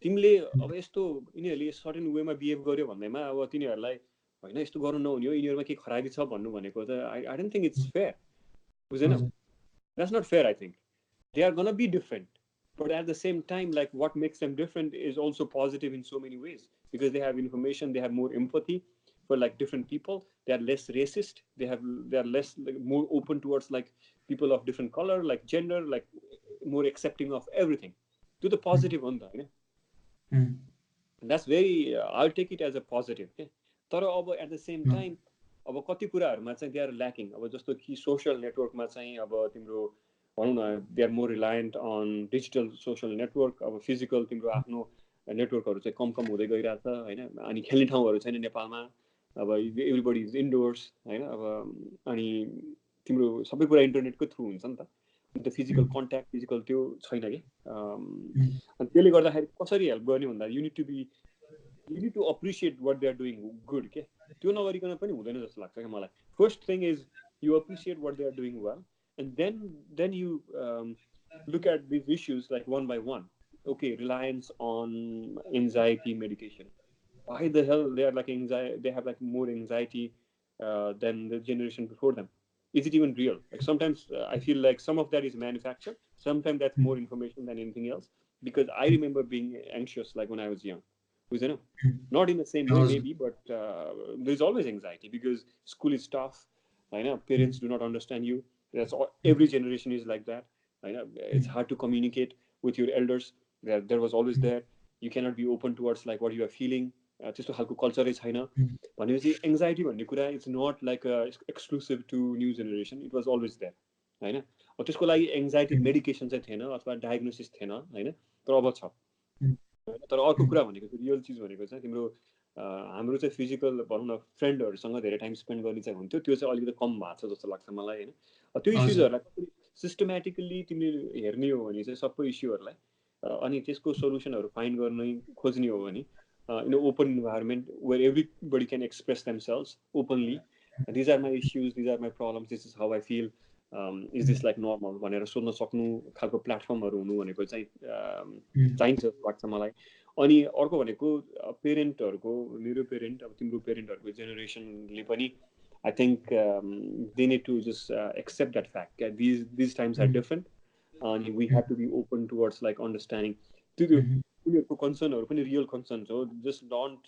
Speaker 1: तिमीले अब यस्तो यिनीहरूले सर्टेन वेमा बिहेभ गर्यो भन्दैमा अब तिनीहरूलाई होइन यस्तो गर्नु नहुने हो, यिनीहरूमा के खराबी छ भन्नु भनेको त I don't think it's fair. बुझेन? That's not fair, I think. They are going to be different. But at the same time, like what makes them different is also positive in so many ways, because they have information, they have more empathy for like different people. They are less racist. They are less like, more open towards like people of different color, like gender, like more accepting of everything. To the positive on that. That's very. I'll take it as a positive. Okay? तर अब at the same time, अब कति कुराहरुमा चाहिँ they are lacking. अब जस्तो कि social network मा चाहिँ अब तिम्रो भनौं न they are more reliant on digital social network. अब physical तिम्रो आफ्नो नेटवर्कहरु चाहिँ कम हुँदै गइराछ हैन. अनि खेल्ने ठाउँहरु छैन नेपालमा. अब everybody is indoors हैन. अब अनि तिम्रो सबै कुरा इन्टरनेटको थ्रु हुन्छ नि त. अनि त फिजिकल कन्ट्याक्ट फिजिकल त्यो छैन के. अनि त्यसले गर्दाखेरि कसरी हेल्प गर्ने भन्दा you need to appreciate what they are doing good के. त्यो नगरिकन पनि हुँदैन जस्तो लाग्छ के मलाई. First thing is you appreciate what they are doing well, and then you look at these issues like one by one. Okay, reliance on anxiety medication. Why the hell they are like anxiety? They have like more anxiety than the generation before them. Is it even real? Like sometimes I feel like some of that is manufactured. Sometimes that's more information than anything else. Because I remember being anxious like when I was young. Not in the same way maybe, but there's always anxiety because school is tough. I know parents do not understand you. That's all, every generation is like that. It's hard to communicate with your elders. There was always there. You cannot be open towards like what you are feeling. त्यस्तो खालको कल्चरै छैन भनेपछि anxiety भन्ने कुरा it's not like exclusive to new generation, it was always there होइन. त्यसको लागि anxiety medication चाहिँ थिएन अथवा डायग्नोसिस थिएन होइन, तर अब छ. तर अर्को कुरा भनेको चाहिँ रियल चिज भनेको चाहिँ तिम्रो हाम्रो चाहिँ फिजिकल भनौँ न फ्रेन्डहरूसँग धेरै टाइम स्पेन्ड गर्ने चाहिँ हुन्थ्यो, त्यो चाहिँ अलिकति कम भएको छ जस्तो लाग्छ मलाई होइन. त्यो इस्युजहरूलाई सिस्टमेटिकली तिमीले हेर्ने हो भने चाहिँ सबै इस्युहरूलाई अनि त्यसको सोल्युसनहरू फाइन्ड गर्ने खोज्ने हो भने in open environment where everybody can express themselves openly, these are my issues, these are my problems, this is how I feel, is this like normal भनेर सोध्न सक्नु खालको प्लेटफर्महरू हुनु भनेको चाहिँ चाहिन्छ जस्तो लाग्छ मलाई. अनि अर्को भनेको पेरेन्टहरूको, मेरो पेरेन्ट अब तिम्रो पेरेन्टहरूको जेनेरेसनले पनि I think they need to just accept that fact these times are different अनि we have to be open towards like understanding. त्यो उनीहरूको कन्सर्नहरू पनि रियल कन्सर्न्स हो. Just don't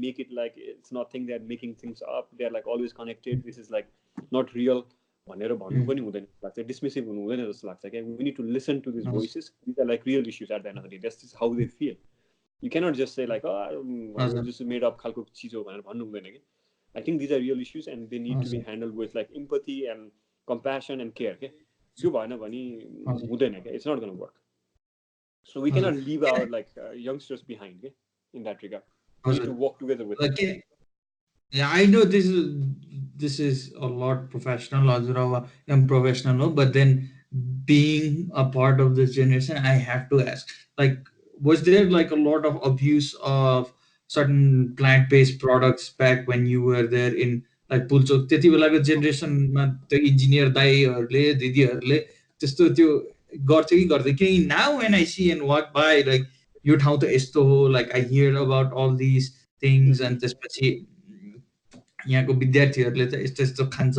Speaker 1: make it like it's nothing they are making things up, they are like always connected, this is like not real भनेर भन्नु पनि हुँदैन जस्तो लाग्छ, डिसमिसिभ हुनु हुँदैन जस्तो लाग्छ क्या. We need to listen to this voices, these are like real issues at the end of the day, that's is how they feel. You cannot just say like, oh, just made up खालको चिज हो भनेर भन्नु हुँदैन कि. I think these are real issues and they need to be handled with like empathy and compassion and care. Okay, त्यो भएन भने हुँदैन क्या. It's not going to work. So we cannot leave our like youngsters behind. Okay, in that regard, we need to walk together with them.
Speaker 2: Yeah, I know this is a lot professional or unprofessional, but then being a part of this generation, I have to ask, like, was there like a lot of abuse of certain plant-based products back when you were there in like Pulchok? त्यति बेलाको जेनेरेसनमा त्यो engineer दाइहरूले दिदीहरूले त्यस्तो त्यो गर्छ कि गर्दैन? किनकि now when I see and walk by like यो ठाउँ त यस्तो हो, like I hear about all these things and त्यसपछि यहाँको विद्यार्थीहरूले त यस्तो यस्तो खान्छ,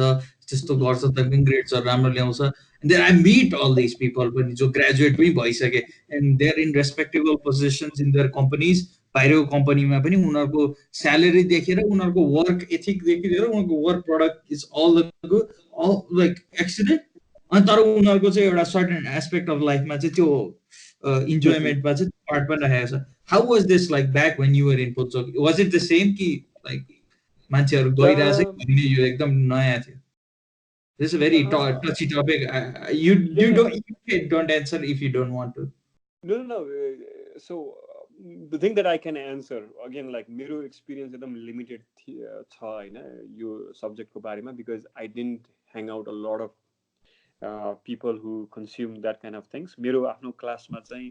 Speaker 2: त्यस्तो गर्छ, त ग्रेड्सहरू राम्रो ल्याउँछ. And then I meet all this people पनि जो ग्रेजुएट पनि भइसके and they are in respectable positions in their companies. बाहिरको कम्पनीमा पनि उनीहरूको स्यालेरी देखेर, उनीहरूको वर्क एथिक देखेर, उनीहरूको work product is all like accident. अनि तर उनीहरूको चाहिँ एउटा सर्टेन एस्पेक्ट अफ लाइफमा चाहिँ त्यो इन्जोयमेन्टमा चाहिँ पार्ट पनि राखेको छ. How was this like back when you were in Pulchowk? Was it the same कि लाइक मान्छेहरू गइरहेछ भन्ने यो एकदम नयाँ थियो? This is a very touchy topic. You don't answer if you don't want to.
Speaker 1: No. So the thing that I can answer again, like मेरो experience एकदम limited छ होइन यो subject को बारेमा, because I didn't hang out a lot of people who consume that kind of things. मेरो आफ्नो क्लासमा चाहिँ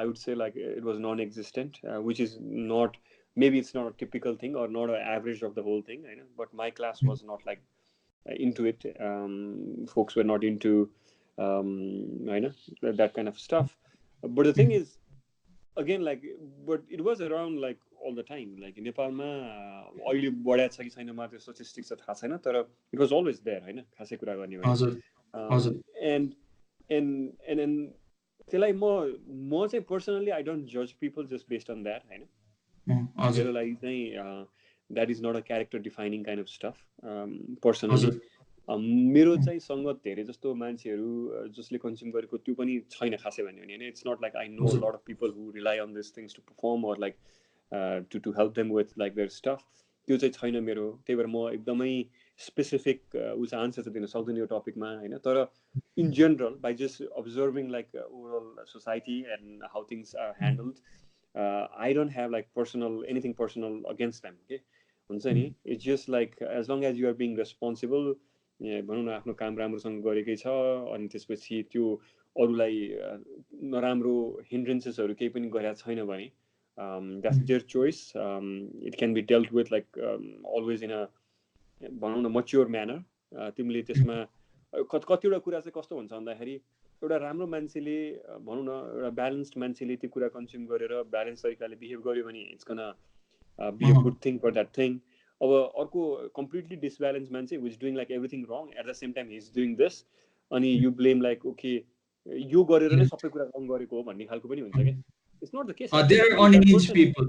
Speaker 1: I would say like it was non-existent, which is not, maybe it's not a typical thing or not an average of the whole thing, but my class was not like into it. Folks were not into that kind of stuff. But the thing is, again, like, but it was around like all the time. Like in Nepal ma अहिले बढ्या छ कि छैन म त्यो statistics त थाहा छैन, तर it was always there हैन खासै कुरा गर्ने भने. And त्यसलाई म चाहिँ पर्सनली आई डोन्ट जज people just based on that होइन. मेरो लागि चाहिँ that is not a character defining kind of stuff. Personally मेरो चाहिँ सङ्गत धेरै जस्तो मान्छेहरू जसले कन्ज्युम गरेको त्यो पनि छैन खासै भन्यो भने होइन. It's not like I know lot of people who rely on this things to perform or like to help them with like their stuff. त्यो चाहिँ छैन मेरो. त्यही भएर म एकदमै स्पेसिफिक उसको आन्सर चाहिँ दिन सक्दैन यो टपिकमा होइन. तर in general, by just observing like overall society and how things are handled, I don't have like anything personal against them. Okay, it's just like as long as you are being responsible, भनौँ न आफ्नो काम राम्रोसँग गरेकै छ अनि त्यसपछि त्यो अरूलाई नराम्रो हिन्ड्रेन्सेसहरू केही पनि गरेको छैन भने that's their choice. It can be dealt with like always in a भनौँ न mature manner. तिमीले त्यसमा कतिवटा कुरा चाहिँ कस्तो हुन्छ भन्दाखेरि एउटा राम्रो मान्छेले भनौँ न एउटा ब्यालेन्स्ड मान्छेले त्यो कुरा कन्ज्युम गरेर ब्यालेन्स तरिकाले बिहेभ गर्यो भने it's gonna be a good thing for that thing. अब अर्को कम्प्लिटली डिसब्यालेन्स मान्छे was doing like everything wrong at the same time he is doing this अनि यु ब्लेम लाइक ओके यो गरेर नै सबै कुरा रङ गरेको हो भन्ने खालको पनि हुन्छ क्या. It's not the case
Speaker 2: There
Speaker 1: actually.
Speaker 2: are
Speaker 1: If that
Speaker 2: unhinged
Speaker 1: person,
Speaker 2: people.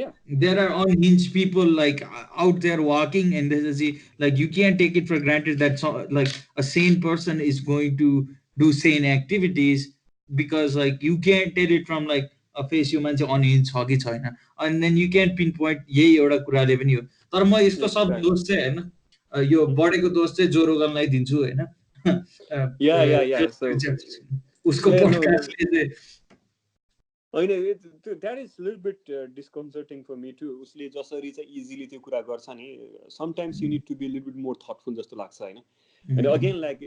Speaker 1: yeah,
Speaker 2: There are unhinged people like out there walking, and this is like you can't take it for granted that like a sane person is going to do sane activities, because like you can't tell it from like a face you मान्छे unhinged छ कि छैन, and then you can't pinpoint यही एउटा कुराले पनि हो. तर म यसको सब
Speaker 1: exactly.
Speaker 2: दोष चाहिँ हैन, यो बढेको दोष चाहिँ जोरोगनलाई दिन्छु हैन.
Speaker 1: Yeah. So
Speaker 2: उसको
Speaker 1: yeah, so
Speaker 2: पोडकास्टले
Speaker 1: I know that is a little bit disconcerting for me too. उसले जसरी चाहिँ easily त्यो कुरा गर्छ नि, sometimes you need to be a little bit more thoughtful जस्तो लाग्छ हैन. And again like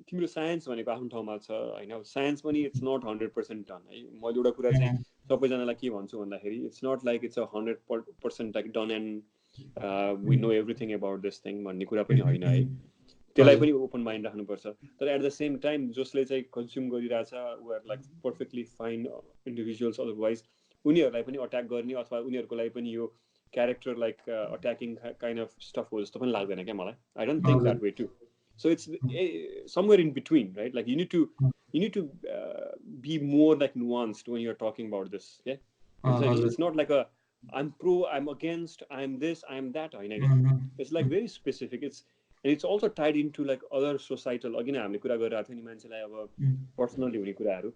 Speaker 1: तिम्रो साइन्स भनेको आफ्नो ठाउँमा छ हैन, साइन्स पनि it's not 100% done है. मैले एउटा कुरा चाहिँ सबैजनालाई के भन्छु भन्दाखेरि it's not like it's a 100% like done and we know everything about this thing भन्ने कुरा पनि होइन है. त्यसलाई पनि ओपन माइन्ड राख्नुपर्छ. तर एट द सेम टाइम जसले चाहिँ कन्ज्युम गरिरहेछ were like perfectly fine individuals, otherwise उनीहरूलाई पनि अट्याक गर्ने अथवा उनीहरूको लागि पनि यो character like attacking kind of stuff हो जस्तो पनि लाग्दैन क्या मलाई. I don't think that way too. So it's somewhere in between, right? Like you need to be more like nuanced when you're talking about this. Yeah, it's not like a I'm pro, I'm against, I'm this, I'm that. It's like very specific. It's also tied into like other societal. Again, हामीले कुरा गरिरहेको थियौँ नि मान्छेलाई अब personally हुने कुराहरू,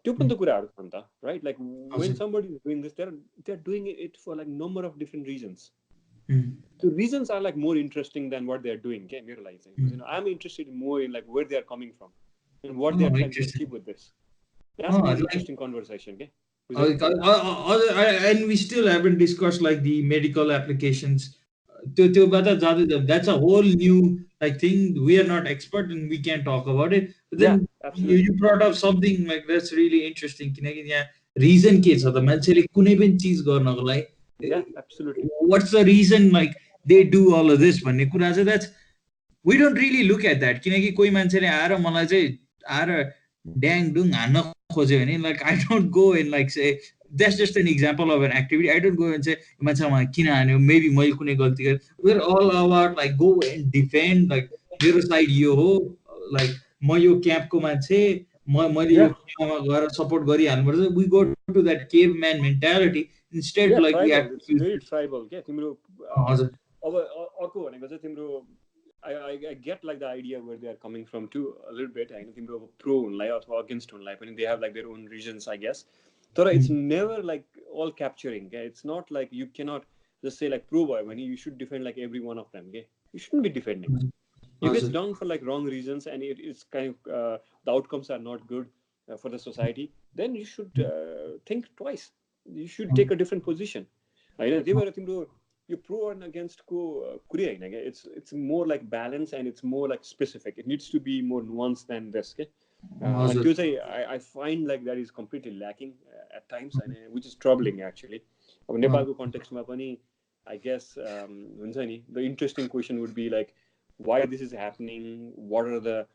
Speaker 1: त्यो पनि त कुराहरू छ नि त, right? Like when somebody is doing this, they're doing it for like number of different reasons. The reasons are like more interesting than what they're doing. Okay, मेरो लागि चाहिँ, I'm interested more in like where they are coming from and what they're trying to achieve with this. That's an interesting conversation. Okay,
Speaker 2: and we still haven't discussed like the medical applications. That's a whole new like thing. We are not expert and we can't talk about it. But then you brought up something like that's really interesting. किनकि यहाँ reason के छ त मान्छेले कुनै पनि चीज गर्नको लागि.
Speaker 1: Yeah, absolutely.
Speaker 2: What's the reason like they do all of this भन्ने कुरा चाहिँ that's we don't really look at that. किनकि कोही मान्छेले आएर मलाई चाहिँ आएर ड्याङ डुङ हान्न खोज्यो भने like I don't go and like say that's just an example of an activity. I don't go and say मान्छे मलाई किन हान्यो, maybe मैले कुनै गल्ती गरेँ. We're all about like go and defend like मेरो साइड यो हो, like म यो क्याम्पको मान्छे, मैले यो क्याम्पमा गएर support गरिहाल्नुपर्छ. We go to that caveman mentality instead like
Speaker 1: tribal.
Speaker 2: we have
Speaker 1: It's very tribal. के तिम्रो अब अर्को भनेको चाहिँ तिम्रो I get like the idea where they are coming from too a little bit. I know तिम्रो pro हुनलाई अथवा against हुनलाई पनि they have like their own reasons, I guess. तर it's never like all capturing. Okay? It's not like you cannot just say like pro boy when you should defend like every one of them. Okay? You shouldn't be defending. If it's done for like wrong reasons and it's kind of the outcomes are not good for the society, then you should think twice. You should take a different position. I know they were you pro and against it's more like balance and it's more like specific. It needs to be more nuanced than this. Okay? I find like that is completely lacking at times, which is troubling actually. In Nepal's context, I guess the interesting question would be like why this is happening, what are the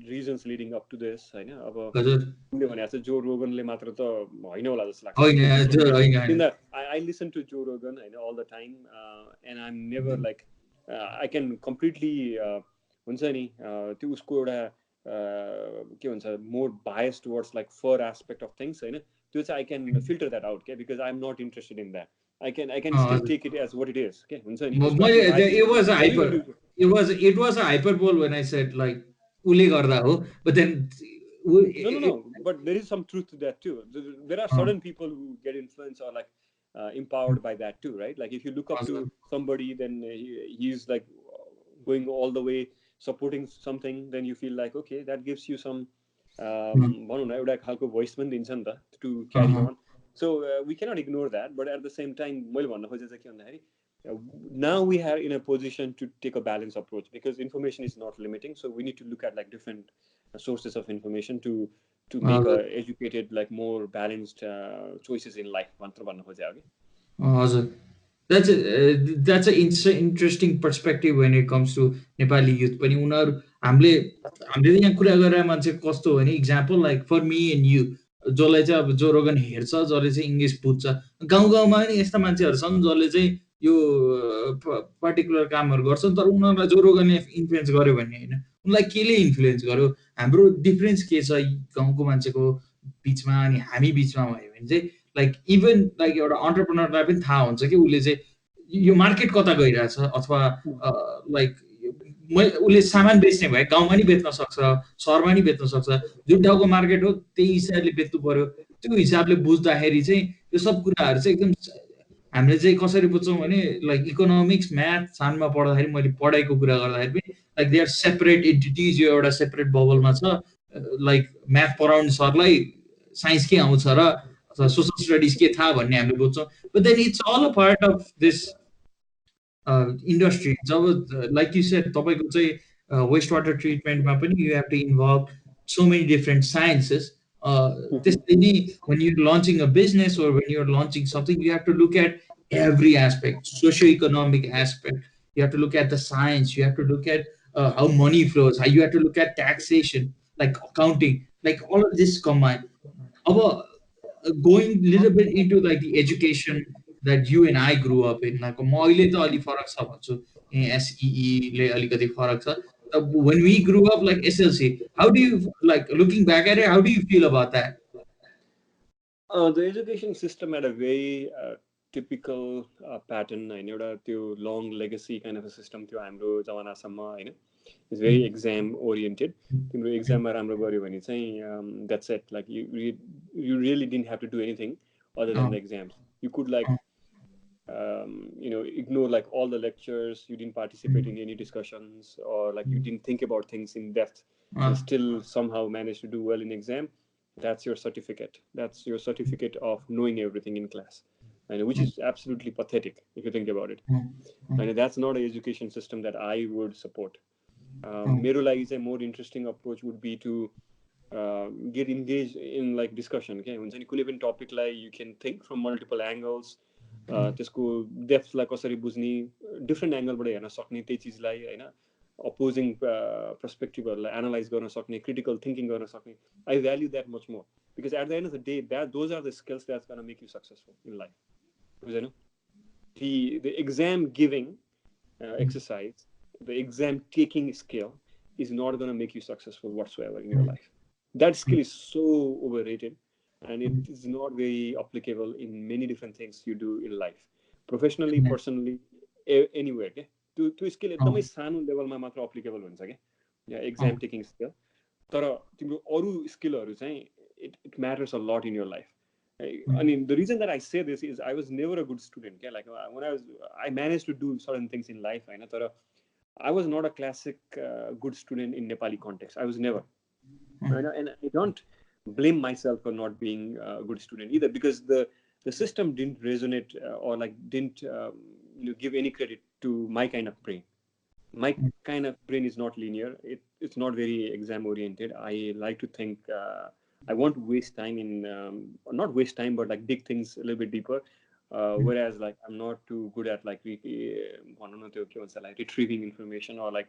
Speaker 1: reasons leading up to this. I Joe Rogan I listen to Joe Rogan all the time and I'm never like I can completely more biased towards like fur aspect of things. I can filter that out because I'm not interested in that. I can still take it as what it is. Okay,
Speaker 2: it was a hyperbole when I said like ule garda ho, but then
Speaker 1: no, but there is some truth to that too. There are certain people who get influenced or like empowered by that too, right? Like if you look up to somebody, then he's like going all the way supporting something, then you feel like okay, that gives you some voice to carry on. So we cannot ignore that, but at the same time now we are in a position to take a balanced approach because information is not limiting, so we need to look at like different sources of information to make educated like more balanced choices in life.
Speaker 2: That's an interesting perspective when it comes to Nepali youth. Pani उनीहरु हामीले यहाँ कुरा गरेर मान्छे कस्तो हो नि example like for me and you जसले चाहिँ अब जो रोगन हेर्छ, जसले चाहिँ इंग्लिश बुझ्छ, गाउँमा पनि यस्ता मान्छेहरु छन् जसले चाहिँ यो पर्टिकुलर कामहरु गर्छन्, तर उनीहरुलाई जो रोगनले इन्फ्लुएन्स गर्यो भन्ने हैन. उनलाई केले इन्फ्लुएन्स गर्यो, हाम्रो डिफरेन्स के छ गाउँको मान्छेको बिचमा अनि हामी बिचमा भयो भने चाहिँ लाइक इभन लाइक एउटा अन्टरप्रेन्योरलाई पनि थाहा हुन्छ कि उसले चाहिँ यो मार्केट कता गइरहेछ अथवा लाइक उसले सामान बेच्ने भए गाउँमा नि बेच्न सक्छ, सहरमा नि बेच्न सक्छ, जुन ठाउँको मार्केट हो त्यही हिसाबले बेच्नु पर्यो। त्यो हिसाबले बुझ्दाखेरि चाहिँ यो सब कुराहरू चाहिँ एकदम हामीले चाहिँ कसरी बुझ्छौँ भने लाइक इकोनोमिक्स म्याथ सानमा पढ्दाखेरि मैले पढाइको कुरा गर्दाखेरि पनि like they are separate entities, यो एउटा सेपरेट बबलमा छ। लाइक म्याथ पढाउने सरलाई साइन्स के आउँछ र अथवा सोसल स्टडिज के थाहा भन्ने हामीले बुझ्छौँ। But then it's all a part of this industry. जब लाइक यु सेड तपाईँको चाहिँ वेस्ट वाटर ट्रिटमेन्टमा पनि you have to involve so many different sciences. त्यसरी नै when you're launching a business or when you're launching something, you have to look at every aspect, socio-economic aspect. You have to look at the science. You have to look at how money flows. How you have to look at taxation, like accounting, like all of this combined. Our going little bit into like the education that you and I grew up in, like मैले त अलि फरक छ भन्छु, SEE ले अलिकति फरक छ। When we grew up like SLC, how do you like looking back at it? How do you feel about that?
Speaker 1: The education system had a very typical pattern. I know that the long legacy kind of a system to हाम्रो जमानासम्म हैन, is very exam oriented. तिम्रो exam मा राम्रो गर्यो भने चाहिँ that's it. Like you really didn't have to do anything other than the exams. You could like ignore like all the lectures. You didn't participate in any discussions, or like you didn't think about things in depth, and still somehow manage to do well in exam. That's your certificate. That's your certificate of knowing everything in class, and which is absolutely pathetic if you think about it. And that's not an education system that I would support. मेरो लागि चाहिँ more interesting approach would be to get engaged in like discussion. Okay, हुन्छ नि कुनै पनि टपिकलाई you can think from multiple angles. त्यसको डेप्थलाई कसरी बुझ्ने, डिफ्रेन्ट एङ्गलबाट हेर्न सक्ने त्यही चिजलाई होइन, अपोजिङ पर्सपेक्टिभहरूलाई एनालाइज गर्न सक्ने, क्रिटिकल थिङ्किङ गर्न सक्ने. I value that much more because at the end of the day those are the skills that's gonna make you successful in life. बुझेन? The exam giving exercise, the exam taking skill is not going to make you successful whatsoever in your life. That skill is so overrated, and it is not very applicable in many different things you do in life, professionally, personally, anywhere. Okay, to skill एकदमै सानो लेभलमा मात्र applicable हुन्छ के, या exam taking skill. तर तिम्रो अरू स्किलहरू चाहिँ it matters a lot in your life. I mean, the reason that I say this is I was never a good student. Okay? Like when I managed to do certain things in life, होइन, I was not a classic good student in Nepali context. I was never. And I don't blame myself for not being a good student either, because the system didn't resonate or like didn't give any credit to my kind of brain. My kind of brain is not linear. It's not very exam oriented. I like to think, I want to waste time in, not waste time, but like dig things a little bit deeper. Whereas like I'm not too good at like retrieving information or like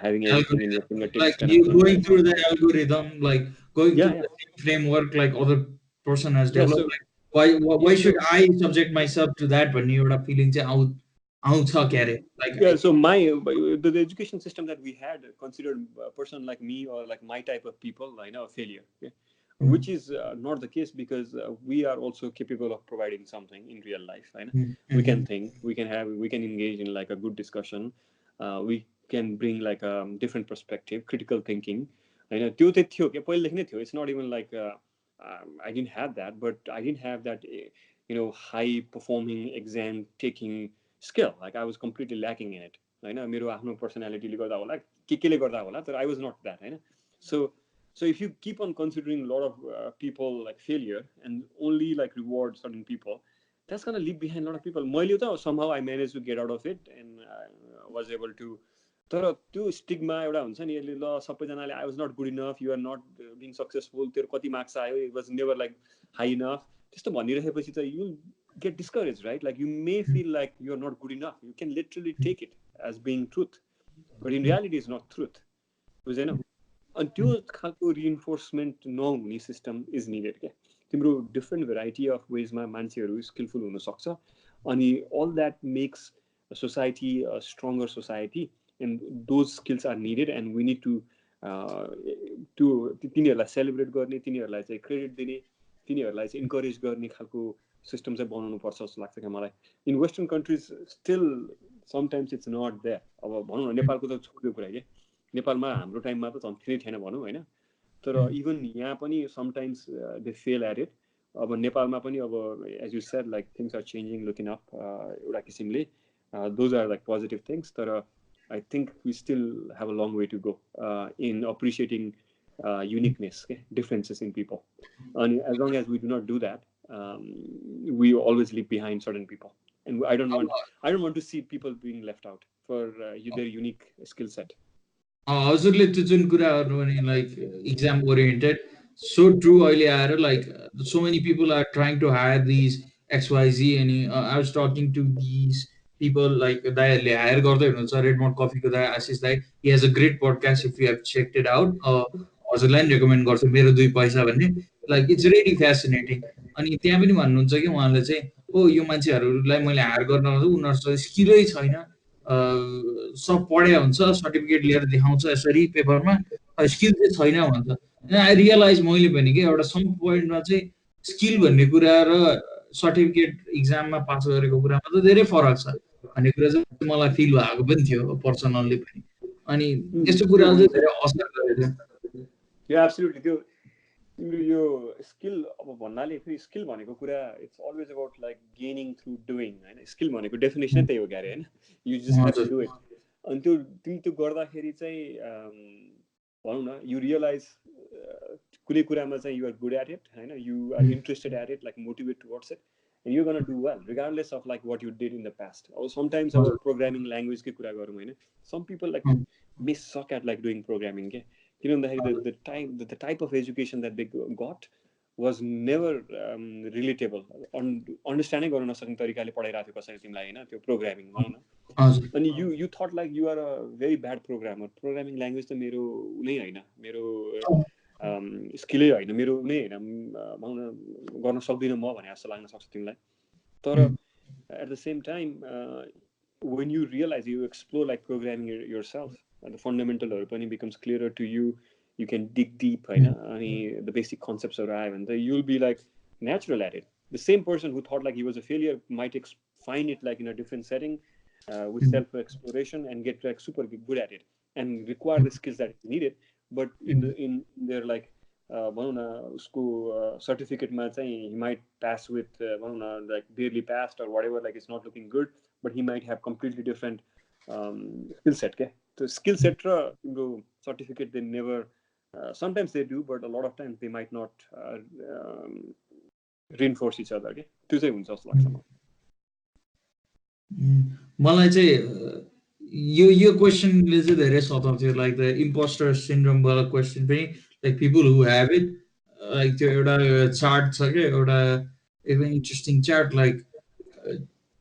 Speaker 1: having everything in your fingertips.
Speaker 2: Like you going through the algorithm, like going through the same framework like other person has developed. Like, why should I subject myself to that when you're not feeling like
Speaker 1: so the education system that we had considered a person like me or like my type of people, I know, a failure. Okay? Which is not the case, because we are also capable of providing something in real life. Right? We can think, we can engage in like a good discussion. We can bring like a different perspective, critical thinking. It's not even like I didn't have that, but I didn't have that high performing exam taking skill. Like I was completely lacking in it. मेरो आफ्नो पर्सनालिटीले गर्दा होला, केले गर्दा होला, तर I was not that. So if you keep on considering a lot of people like failure and only like reward certain people, that's going to leave behind a lot of people. Somehow I managed to get out of it and was able to. तर त्यो stigma एउटा हुन्छ नि, यसले ल सबैजनाले I was not good enough, you are not being successful, तेरो कति मार्क्स आयो, it was never like high enough, त्यस्तो भनिरहेपछि त you get discouraged, right? Like you may feel like you are not good enough. You can literally take it as being truth, but in reality it's not truth. बुझेन? अनि त्यो खालको reinforcement नहुने system is needed क्या. तिम्रो different variety of वेजमा मान्छेहरू skilful हुनसक्छ, अनि all that makes society stronger society, and those skills are needed, and we need to त्यो तिनीहरूलाई सेलिब्रेट गर्ने, तिनीहरूलाई चाहिँ क्रेडिट दिने, तिनीहरूलाई चाहिँ इन्करेज गर्ने खालको सिस्टम चाहिँ बनाउनु पर्छ जस्तो लाग्छ क्या मलाई. In western countries still sometimes it's not there. अब भनौँ न नेपालको त छोड्यो कुरा के, नेपालमा हाम्रो टाइममा त झन् थिएन भनौँ होइन. तर इभन यहाँ पनि sometimes they fail at it. अब नेपालमा पनि अब as you said like things are changing, looking up एउटा किसिमले. Those are like positive things. तर I think we still have a long way to go in appreciating uniqueness, okay? Differences in people. And as long as we do not do that, we always leave behind certain people. And I don't want to see people being left out for their unique skill set.
Speaker 2: हजुरले त्यो जुन कुरा गर्नु भने like exam oriented, so true. अहिले आएर like so many people are trying to hire these XYZ, अनि I was talking to these people like दाइहरूले हायर गर्दै हुनुहुन्छ. रेडमोन्ड कफीको दाइ आशिष दाइ, he has a great podcast if you have checked it out. हजुरलाई नि रेकमेन्ड गर्छु, मेरो 2 पैसा भन्ने. Like it's really fascinating. अनि त्यहाँ पनि भन्नुहुन्छ कि उहाँले चाहिँ ओ यो मान्छेहरूलाई मैले हायर गर्न उनीहरूसँग स्किलै छैन, सब पढे हुन्छ, सर्टिफिकेट लिएर देखाउँछ यसरी पेपरमा, स्किल चाहिँ छैन भन्छ. आई रियलाइज मैले भने कि एउटा सम पोइन्टमा चाहिँ स्किल भन्ने कुरा र सर्टिफिकेट इक्जाममा पास गरेको कुरामा त धेरै फरक छ भन्ने कुरा चाहिँ मलाई फिल भएको पनि थियो पर्सनल्ली पनि. अनि यस्तो कुराले चाहिँ धेरै असर गरेको
Speaker 1: थियो. एब्सोल्युटली. त्यो तिम्रो यो स्किल अब भन्नाले फेरि स्किल भनेको कुरा it's always about like gaining through doing होइन. स्किल भनेको डेफिनेसन त्यही हो क्यारे होइन. You just have to do it. अनि त्यो तिमी त्यो गर्दाखेरि चाहिँ भनौँ न यु रियलाइज कुनै कुरामा चाहिँ you are good at it होइन. You are interested at it, like motivate towards it, and you gonna do well regardless of like what you did in the past. अब समटाइम्स अब programming ल्याङ्ग्वेजकै कुरा गरौँ होइन. Some people like miss suck at like doing programming के, किन भन्दाखेरि the type of education that they got was never relatable. अन्डरस्ट्यान्डै गर्न नसक्ने तरिकाले पढाइरहेको थियो कसैले तिमीलाई होइन त्यो प्रोग्रामिङ भनौँ न. अनि you thought like you are a very bad programmer. Programming language त मेरो नै होइन, मेरो स्किलै होइन, मेरो नै होइन, भनौँ न गर्न सक्दिनँ म भने जस्तो लाग्न सक्छ तिमीलाई. तर at the same time when you realize, you explore like programming yourself, the fundamental becomes clearer to you. You can dig deep, the basic concepts arrive, and you'll be like natural at it. The same person who thought like he was a failure might find it like in a different setting with self-exploration and get like super good at it and require the skills that is needed. But in their like certificate he might pass with like barely passed or whatever, like it's not looking good, but he might have completely different skill set. So skill set certificate they never sometimes they do, but a lot of times they might not reinforce each other. त्यो चाहिँ हुन्छ जस्तो लाग्छ
Speaker 2: मलाई चाहिँ यो क्वेशनले चाहिँ धेरै सताउँथ्यो, लाइक द इम्पोस्टर सिन्ड्रोम वाला क्वेशन पनि, like people who have it, like त्यो एउटा चार्ट छ के, एउटा एकदम interesting chart, like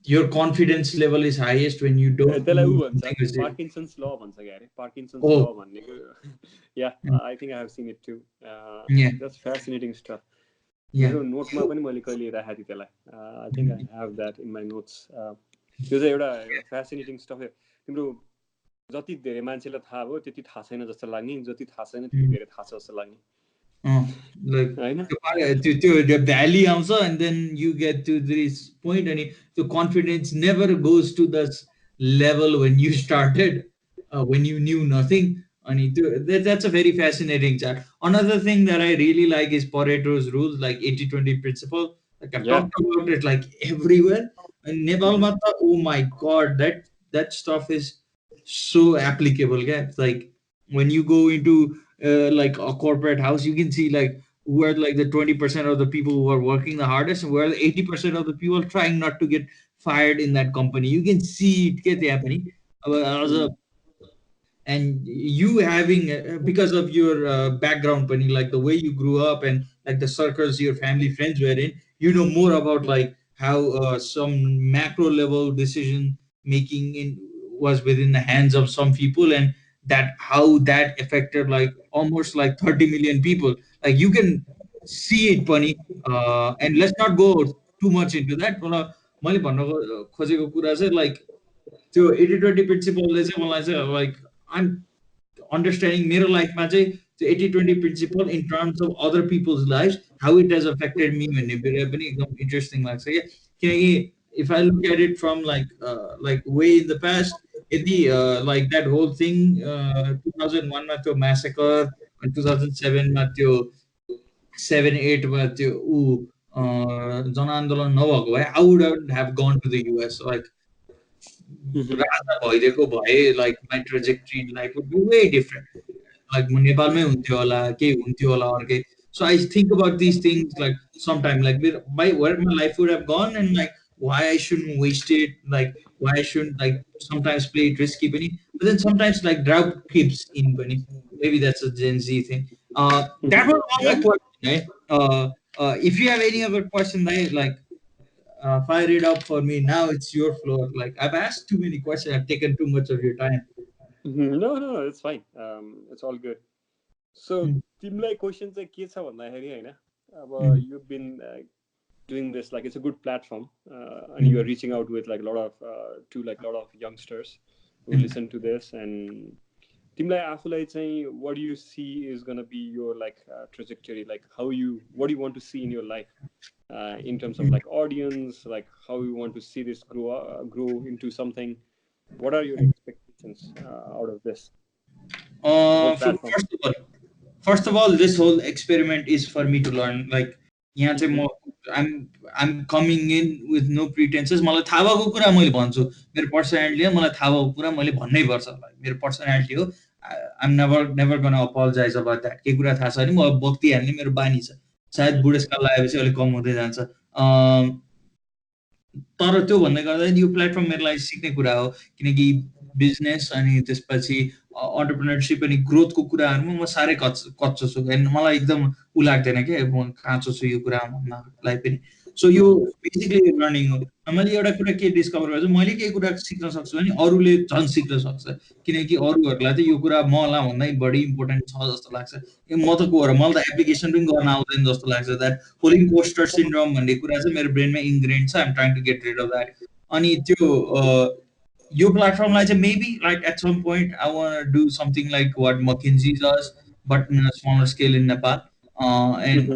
Speaker 2: your confidence level is highest when you don't
Speaker 1: Parkinson's law भन्छ के अरे, Parkinson's law भन्नेको. Yeah, I think I have seen it too. That's fascinating stuff. मेरो नोटमा पनि मैले कहिले राखेको थिएँ त्यसलाई. I think I have that in my notes. त्यो चाहिँ एउटा फ्यासिनेटिङ स्टफ हो. तिम्रो जति धेरै मान्छेलाई थाहा भयो त्यति थाहा छैन जस्तो लाग्ने, जति थाहा छैन त्यति धेरै थाहा छ जस्तो लाग्ने.
Speaker 2: त्यो भ्याली आउँछ and then you get to this point and the confidence never goes to the level when you started, when you knew nothing. And that's a very fascinating chart. Another thing that I really like is Pareto's rules, like 80-20 principle. Like I've talked about it like everywhere. And Nepal Mata, oh my god, that stuff is so applicable. It's like when you go into like a corporate house, you can see like who are like the 20% of the people who are working the hardest and where the 80% of the people trying not to get fired in that company. You can see it get happening. And you having because of your background, Penny, like the way you grew up and like the circles your family friends were in, you know more about like how some macro level decision making was within the hands of some people, and that how that affected like almost like 30 million people. Like you can see it, Penny, and let's not go too much into that. Like 80-20 principle, like I'm understanding मेरो लाइफमा चाहिँ त्यो 80-20 principle in terms of other people's life how it has affected me भन्ने कुरा पनि एकदम interesting लाग्छ क्या किनकि if I look at it from like way in the past यदि लाइक द्याट होल थिङ 2001मा त्यो म्यासेकर अनि 2007मा त्यो 7-8मा त्यो जनआन्दोलन नभएको भए I would have gone to the US like राजा भइदिएको भए like my trajectory life would be way different like नेपालमै हुन्थ्यो होला केही हुन्थ्यो होला अर्कै so I think about these things like sometime like where my life would have gone and like why I shouldn't waste it like why I shouldn't like sometimes play it risky पनि but then sometimes like doubt creeps in पनि maybe that's a Gen Z thing that was all my question if you have any other question like fire it up for me now it's your floor like I've asked too many questions I've taken too much of your time
Speaker 1: No, it's fine. It's all good. So, तिमीलाई question चाहिँ के छ भन्दाखेरि होइन अब you've been doing this like it's a good platform and you are reaching out with like a lot of youngsters who listen to this and तिमीलाई आफूलाई चाहिँ what do you see is going to be your like trajectory like what do you want to see in your life in terms of like audience like how you want to see this grow into something what are your expectations out of this whole platform
Speaker 2: first of all this whole experiment is for me to learn like यहाँ चाहिँ म I'm coming in with no pretenses मलाई थाहा भएको कुरा मैले भन्छु मेरो पर्सनालिटी हो मलाई थाहा भएको कुरा मैले भन्नै पर्छ मेरो पर्सनालिटी हो I'm never gonna apologize about that केही कुरा थाहा छ भने म बक्तिहाल्ने मेरो बानी छ सायद बुढेसकाल लागेपछि अलिक कम हुँदै जान्छ तर त्यो भन्दै गर्दा यो प्लेटफर्म मेरो लागि सिक्ने कुरा हो किनकि बिजनेस अनि त्यसपछि अन्टरप्रेन्योरसिप अनि ग्रोथको कुराहरूमा म साह्रै कच्चो छु मलाई एकदम उ लाग्दैन कि म काँचो छु यो कुरा भन्नलाई पनि सो यो बेसिकली लर्निङ हो मैले एउटा कुरा के डिस्कभर गरेको छु मैले केही कुरा सिक्न सक्छु भने अरूले झन् सिक्न सक्छ किनकि अरूहरूलाई चाहिँ यो कुरा मलाई भन्दा बढी इम्पोर्टेन्ट छ जस्तो लाग्छ म त को हो मलाई त एप्लिकेसन पनि गर्न आउँदैन जस्तो लाग्छ द्याट होल इम्पोस्टर सिन्ड्रोम भन्ने कुरा चाहिँ मेरो ब्रेनमा इन्ग्रेन्ड छ I'm trying to get rid of that अनि त्यो यो प्लेटफर्मलाई चाहिँ maybe like at some point I want do something like what McKinsey does but in a smaller scale in Nepal and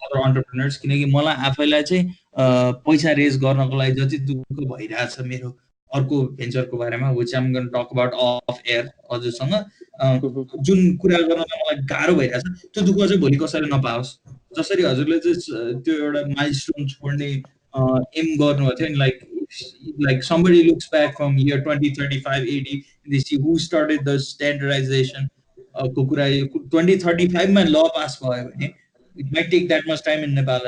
Speaker 2: other entrepreneurs किनकि मलाई आफैलाई चाहिँ पैसा रेज गर्नको लागि जति दुःख भइरहेछ मेरो अर्को भेन्चरको बारेमा which I'm gonna talk about off air हजुरसँग जुन कुरा गर्नलाई मलाई गाह्रो भइरहेछ त्यो दुःख चाहिँ भोलि कसैले नपाओस् जसरी हजुरले चाहिँ त्यो एउटा माइलस्टोन छोड्ने एम गर्नुभएको थियो नि like somebody looks back from year 2035 AD they see who started the standardization को कुरा 2035 मा ल पास भयो भने it might take that much time in Nepal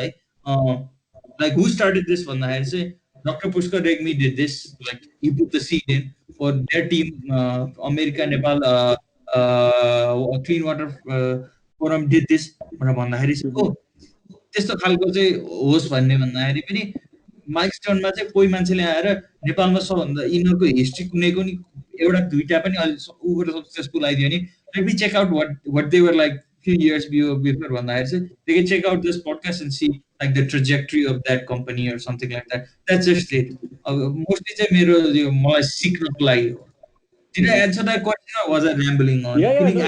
Speaker 2: like who started this भन्दाखेरि चाहिँ Dr.Pusker Regmi did this like he put the seed in for their team America-Nepal Clean Water Forum did this भनेर भन्दाखेरि चाहिँ त्यस्तो खालको चाहिँ होस् भन्ने भन्दाखेरि पनि माइलस्टोनमा चाहिँ कोही मान्छेले आएर नेपालमा सबभन्दा यिनीहरूको हिस्ट्री कुनैको नि एउटा दुईटा पनि ओभर सक्सेसफुल आइदियो नि let me check out what they were like few years before भन्दाखेरि चाहिँ they can check out this podcast and see like the trajectory of that company or something like that that's just it mostly चाहिँ मेरो यो मलाई सिक्नको लागि हो did I answer that question or was I rambling on
Speaker 1: yeah no,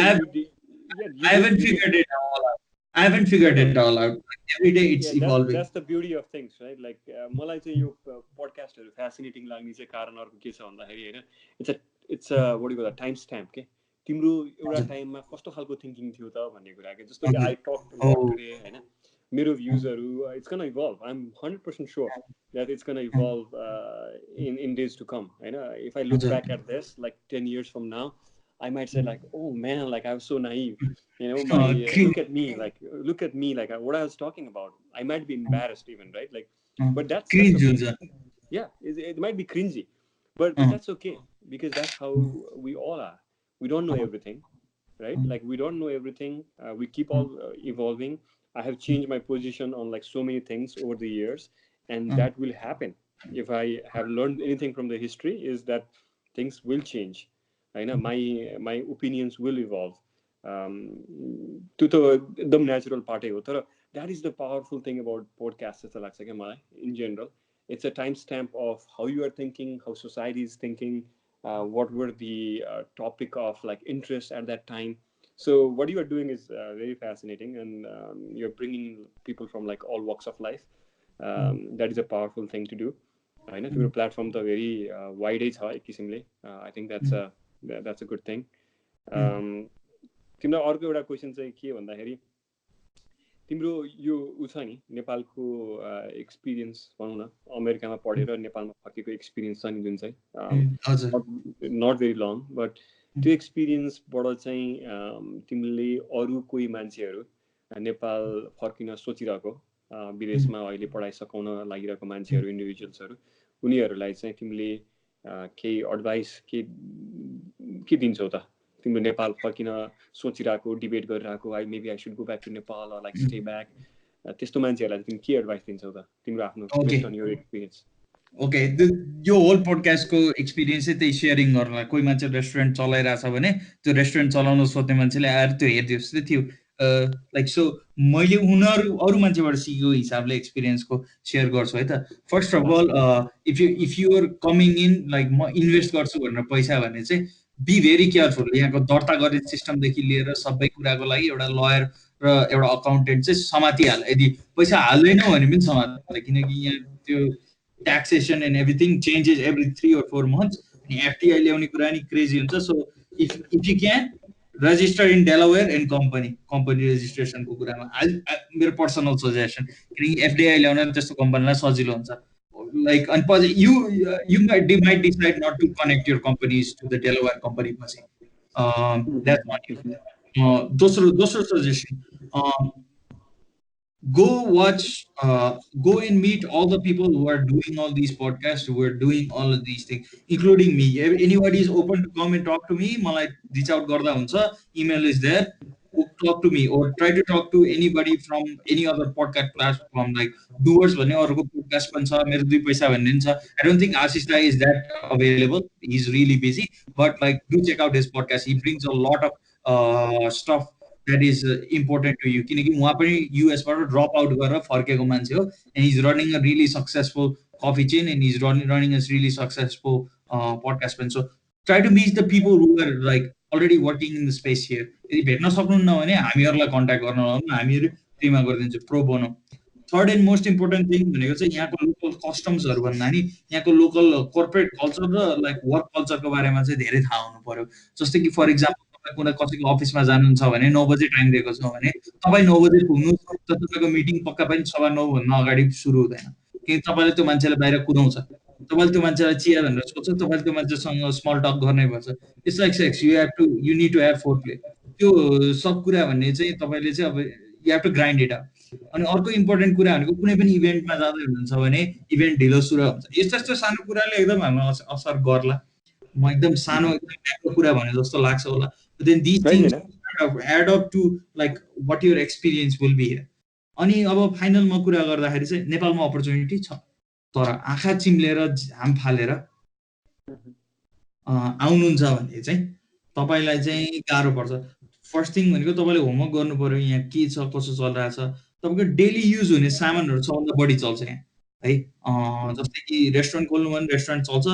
Speaker 2: I haven't figured it all out I haven't figured it all out every day it's evolving
Speaker 1: that's the beauty of things right like मलाई चाहिँ यो पडकास्टहरु फ्यासिनेटिङ लाग्ने चाहिँ कारण अर्को के छ भन्दाखेरि हैन it's a what do you call that time stamp के तिम्रो एउटा टाइममा कस्तो खालको थिंकिङ थियो त भन्ने कुरा के जस्तो कि I talked about today हैन मेरो भ्युजहरु it's going to evolve I'm 100% sure that it's going to evolve in days to come हैन if I look back at this like 10 years from now I might say like oh man like I was so naive you know look at me like what I was talking about I might be embarrassed even right like but that's okay. Yeah it might be cringy but that's okay because that's how we all are we don't know everything right like we don't know everything we keep all evolving I have changed my position on like so many things over the years and that will happen if I have learned anything from the history is that things will change I know my opinions will evolve to the natural part that is the powerful thing about podcasts in general it's a timestamp of how you are thinking how society is thinking what were the topic of like interest at that time. So what you are doing is very fascinating, and you're bringing people from like all walks of life. That is a powerful thing to do. होइन तिम्रो platform त very वाइडै छ एक किसिमले. I think that's a good thing. तिमीलाई अर्को एउटा question चाहिँ के भन्दाखेरि तिम्रो यो उ छ नि नेपालको एक्सपिरियन्स भनौँ न, अमेरिकामा पढेर नेपालमा फर्केको एक्सपिरियन्स छ नि जुन चाहिँ नट भेरी लङ, बट त्यो एक्सपिरियन्सबाट चाहिँ तिमीले अरू कोही मान्छेहरू नेपाल फर्किन सोचिरहेको विदेशमा अहिले पढाइ सकाउन लागिरहेको मान्छेहरू, इन्डिभिजुअल्सहरू, उनीहरूलाई चाहिँ तिमीले केही एडभाइस के दिन्छौ त? तिम्रो नेपाल फर्किन सोचिरहेको, डिबेट गरिरहेको, maybe I should go back to Nepal or like stay back, त्यस्तो मान्छेहरूलाई तिमी के एडभाइस दिन्छौ त तिम्रो आफ्नो based on your experience?
Speaker 2: Okay, यो होल पोडकास्टको एक्सपिरियन्स चाहिँ त्यही सेयरिङ गर्नलाई. कोही मान्छे रेस्टुरेन्ट चलाइरहेछ भने त्यो रेस्टुरेन्ट चलाउन सोध्ने मान्छेले आएर त्यो हेरिदियोस् जस्तै थियो. लाइक सो मैले उनीहरू अरू मान्छेबाट सिकेको हिसाबले एक्सपिरियन्सको सेयर गर्छु है त. First of all, if you are coming in like म इन्भेस्ट गर्छु भनेर पैसा भने चाहिँ बी भेरी केयरफुल. यहाँको दर्ता गर्ने सिस्टमदेखि लिएर सबै कुराको लागि एउटा लयर र एउटा अकाउन्टेन्ट चाहिँ समातिहाल. यदि पैसा हाल्दैनौ भने पनि समातिहाल, किनकि यहाँ त्यो taxation and everything changes every 3 or 4 months. And FTI ल्याउने कुरा नि क्रेजी हुन्छ. So if you can register in Delaware and company registration को कुरामा मेरो पर्सनल सजेसन, किनकि FDI ल्याउन त्यस्तो कम्पनीलाई सजिलो हुन्छ. Like you might decide not to connect your companies to the Delaware company पछि. That's one. दोस्रो suggestion, go and meet all the people who are doing all these podcasts, who are doing all of these things, including me. If anybody is open to come and talk to me, malai reach out garda huncha. Email is there. Talk to me, or try to talk to anybody from any other podcast platform like Doers भन्ने अरूको podcast पनि छ, मेरो 2 पैसा भन्ने पनि छ. I don't think Ashish Rai is that available. He's really busy, but like do check out his podcast. He brings a lot of stuff that is important to you. किनकि उहाँ पनि US बाट ड्रप आउट गरेर फर्केको मान्छे हो, and he's running a really successful coffee chain, and he's running a really successful podcast. And so try to meet the people who are like already working in the space here. यदि भेट्न सक्नुहुन्न भने हामीहरूलाई contact गर्न लाउनु, हामीहरू फ्रीमा गरिदिन्छु pro bono. Third and most important thing भनेको चाहिँ यहाँको लोकल कस्टम्सहरू भन्दा नि यहाँको लोकल कोर्पोरेट कल्चर र लाइक वर्क कल्चरको बारेमा चाहिँ धेरै थाहा हुनु पर्यो. जस्तै कि फर इक्जाम्पल कुनै कसैको अफिसमा जानुहुन्छ भने 9 बजे टाइम दिएको छ भने तपाईँ 9 बजे पुग्नुहोस्, तर तपाईँको मिटिङ पक्का पनि 9:15 भन्दा अगाडि सुरु हुँदैन, किनकि तपाईँले त्यो मान्छेलाई बाहिर कुदाउँछ, तपाईँले त्यो मान्छेलाई चिया भनेर सोध्छ, तपाईँले त्यो मान्छेसँग स्मल टक गर्नै पर्छ. It's like sex, you need to have foreplay. त्यो सब कुरा भन्ने चाहिँ तपाईँले चाहिँ अब you have to grind it out. अनि अर्को इम्पोर्टेन्ट कुरा भनेको कुनै पनि इभेन्टमा जाँदै हुनुहुन्छ भने इभेन्ट ढिलो सुरु हुन्छ. यस्तो सानो कुराले एकदम हामीलाई असर गर्ला. म एकदम सानो एकदम कुरा भने जस्तो लाग्छ होला. But then these things add up to like what your experience will be here. अनि अब फाइनल म कुरा गर्दाखेरि चाहिँ नेपालमा अपर्च्युनिटी छ, तर आँखा चिम्लेर झाम फालेर आउनुहुन्छ भने चाहिँ तपाईँलाई चाहिँ गाह्रो पर्छ. फर्स्ट थिङ भनेको तपाईँले होमवर्क गर्नु पर्यो, यहाँ के छ कसो चलिरहेछ. तपाईँको डेली युज हुने सामानहरू सबभन्दा बढी चल्छ यहाँ है. जस्तै कि रेस्टुरेन्ट खोल्नु भने रेस्टुरेन्ट चल्छ,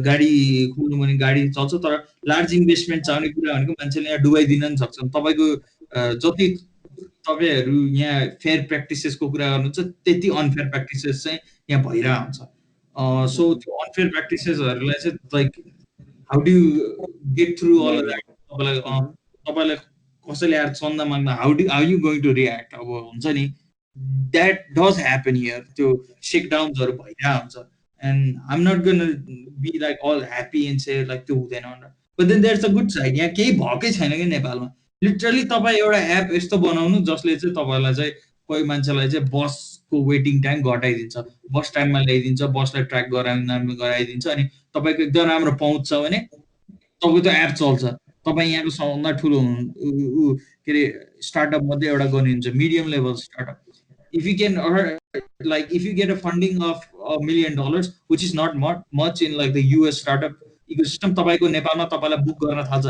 Speaker 2: गाडी खोल्नु भने गाडी चल्छ. तर लार्ज इन्भेस्टमेन्ट चाहिने कुरा भनेको मान्छेले यहाँ डुबाइदिन पनि सक्छन्. तपाईँको जति तपाईँहरू यहाँ फेयर प्र्याक्टिसेसको कुरा गर्नुहुन्छ त्यति अनफेयर प्र्याक्टिसेस चाहिँ यहाँ भइरहेको हुन्छ. सो त्यो अनफेयर प्र्याक्टिसेसहरूलाई चाहिँ like how do get through all of that. तपाईँलाई कसैले आएर चन्दा माग्दा how you going to react, अब हुन्छ नि द्याट डज ह्यापन हियर. त्यो सेकडाउन्सहरू भइरहेको हुन्छ. And I'm not gonna be like all happy and say like त्यो हुँदैन भनेर. But then there's a good side. यहाँ केही भएकै छैन कि नेपालमा. लिटरली तपाईँ एउटा एप यस्तो बनाउनु जसले चाहिँ तपाईँलाई चाहिँ कोही मान्छेलाई चाहिँ बसको वेटिङ टाइम घटाइदिन्छ, बस टाइममा ल्याइदिन्छ, बसलाई ट्र्याक गराइदिन्छ, अनि तपाईँको एकदम राम्रो पहुँच छ भने तपाईँको त्यो एप चल्छ. तपाईँ यहाँको सबभन्दा ठुलो के अरे स्टार्टअप मध्ये एउटा गर्नुहुन्छ, medium level startup. If you can like if you get a funding of $1 million, which is not much in like the US startup ecosystem, तपाईको नेपालमा तपाईलाई बुक गर्न थाल्छ.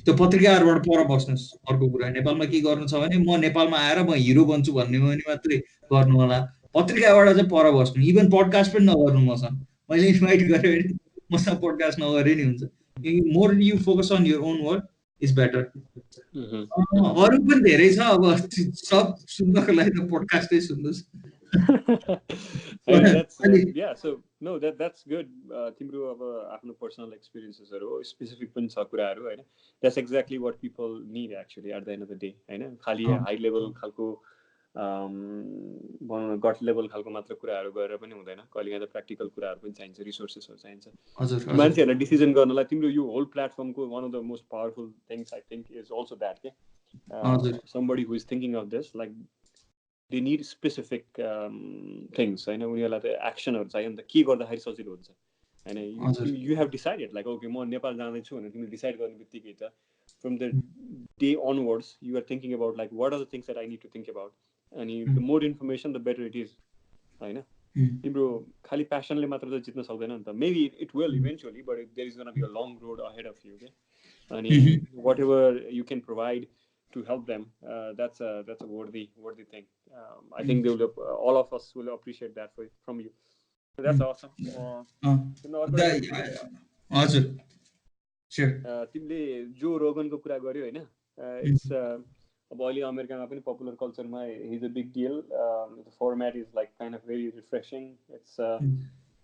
Speaker 2: त्यो पत्रिकाहरुबाट पर बस्नुस्. अर्को कुरा नेपालमा के गर्नु छ भने म नेपालमा आएर म हिरो बन्छु भन्ने मात्रै गर्नु होला. पत्रिकाबाट चाहिँ पर बस्नु. इभन पडकास्ट पनि नगर्नु मसँग. मैले इन्भाइट गरे मसँग पोडकास्ट नगरे नि हुन्छ more you focus on your own work is better अरू पनि धेरै छ अब सब सुन्नको लागि त पोडकास्टै सुन्नुहोस्
Speaker 1: that's yeah, so no, that's good. तिम्रो अब आफ्नो पर्सनल एक्सपिरियन्सेसहरु हो, स्पेसिफिक पनि छ कुराहरु हैन. That's exactly what people need actually at the end of the day हैन. खाली हाई लेभल खालको भनौँ न गट लेभल खालको मात्र कुराहरु गरेर पनि हुँदैन. कहिलेकाहीँ त प्र्याक्टिकल कुराहरु पनि चाहिन्छ, रिसोर्सेसहरु चाहिन्छ. मान्छेहरुलाई डिसिजन गर्नलाई तिम्रो यो whole प्लेटफर्मको one of the most powerful things I think is also that somebody who is thinking of this, like they need specific things हैन. उनीहरुलाई त एक्सनहरु चाहियो नि त, के गर्दाखेरि सजिलो हुन्छ हैन. You have decided like okay म नेपाल जाँदै छु भने तिमीले डिसाइड गर्नेबित्तिकै त from the day onwards you are thinking about like what are the things that I need to think about, and the more information the better it is हैन. तिम्रो खाली प्यासनले मात्र त जित्न सक्दैन नि त. Maybe it will eventually, but there is going to be a long road ahead of you, okay? And whatever you can provide to help them, that's a worthy thing. I think they will all of us will appreciate that from you. So that's awesome.
Speaker 2: हजुर sure.
Speaker 1: तिमीले जो रोगनको कुरा गर्यो हैन, it's अब अहिले अमेरिकामा पनि पपुलर कल्चरमा he's a big deal. The format is like kind of very refreshing.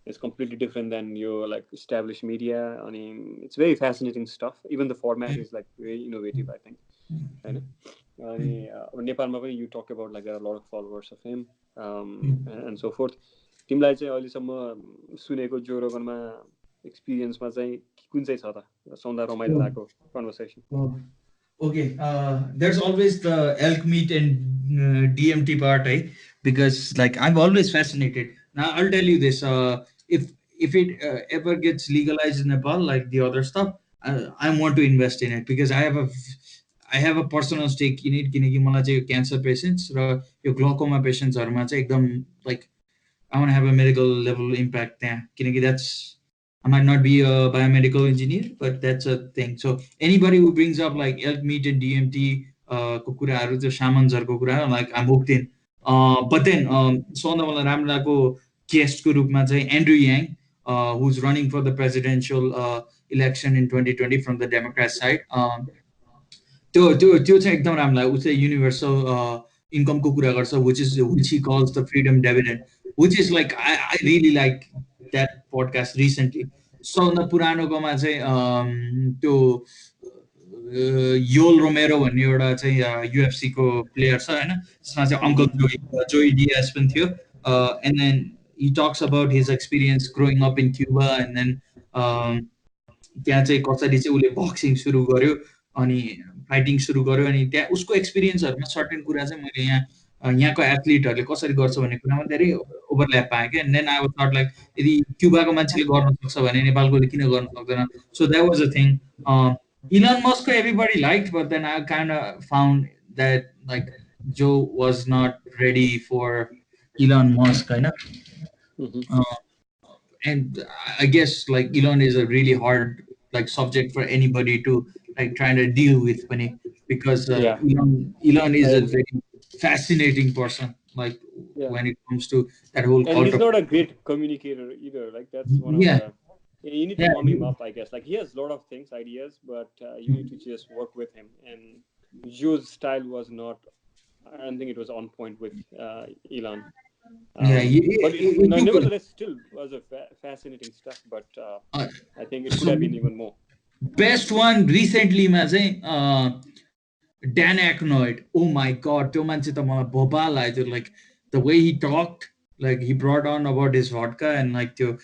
Speaker 1: It's completely different than your like established media. I mean, it's very fascinating stuff. Even the format is like very innovative, I think. Nepalma पनि you talk about like there are a lot of followers of him and so forth. तिमीलाई चाहिँ अहिलेसम्म सुनेको जो रोगनमा एक्सपिरियन्समा चाहिँ कुन चाहिँ छ त सौँदा रमाइलो लागेको conversation?
Speaker 2: Okay, there's always the elk meat and DMT part, because like I'm always fascinated. Now I'll tell you this: if it ever gets legalized in Nepal, like the other stuff, I want to invest in it because I have a personal stake in it. किनकि मलाई चाहिँ cancer patients र यो glaucoma patients हरुमा चाहिँ एकदम like I want to have a medical level impact there. That's I might not be a biomedical engineer, but that's a thing. So anybody who brings up like elk meat and DMT, kukuraharu, the shamans are kukura, like I'm hooked in. But then, Sondavala Ramlako guest Kurupma Andrew Yang, who's running for the presidential election in 2020 from the Democrat side. त्यो चाहिँ एकदम राम्रो लाग्यो. उसले universal income को कुरा गर्छ, which he calls the freedom dividend, which is like I really like that podcast recently. सबभन्दा पुरानोकोमा चाहिँ त्यो योल रोमेरो भन्ने एउटा चाहिँ UFC को प्लेयर छ हैन, त्यसमा चाहिँ अंकल जोई डियाज पनि थियो. And then he talks about his experience growing up in Cuba, and then त्यहाँ चाहिँ कसरी चाहिँ उसले बक्सिङ सुरु गर्यो अनि फाइटिङ सुरु गर्यो अनि त्यहाँ उसको एक्सपिरियन्सहरुमा सर्टेन कुरा चाहिँ मैले यहाँको एथलिटहरुले कसरी गर्छ भन्ने कुरामा धेरै ओभरल्याप पाएँ के. And then I was thought like यदि क्युबाको मान्छेले गर्न सक्छ भने नेपालकोले किन गर्न सक्दैन. So that was a thing. Elon मस्कको everybody liked, but then I kind of found that like Joe was not ready for Elon Musk हैन. And I guess like Elon is a really hard like subject for anybody to like trying to deal with because Elon is a very fascinating person like when it comes to that whole
Speaker 1: and he's not a great communicator either. Like that's one of the you need to warm him up, I guess. Like he has a lot of things, ideas, but you need to just work with him. And Joe's style was not, I don't think it was on point with Elon. But nevertheless still was a fascinating stuff, but I think it could have been even more.
Speaker 2: Best one recently ma चाहिँ Dan Aykroyd. Oh my god, त्यो मान्छे त मलाई Boba लाग्यो. Like the way he talked, like he brought on about his vodka and like त्यो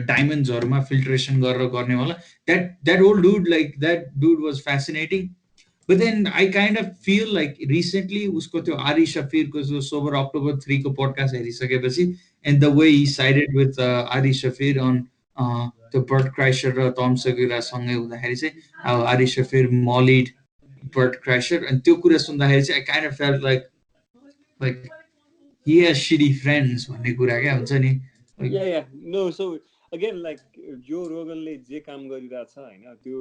Speaker 2: diamonds हरुमा filtration गरेर गर्ने वाला. That old dude, like that dude was fascinating. But then I kind of feel like recently usko त्यो Ari Shafir ko जो Sober October 3 को podcast हेरिसकेपछि, and the way he sided with Ari Shafir on the Bert Kreischer र Tom Segura सँगै हुँदाखेरि चाहिँ Ari Shafir mollied Bert Kreischer, and त्यो कुरा सुन्दाखेरि चाहिँ I kind of felt like he has shitty friends भन्ने कुरा क्या हुन्छ नि.
Speaker 1: No, so again like जो रोगनले जे काम गरिरहेछ हैन त्यो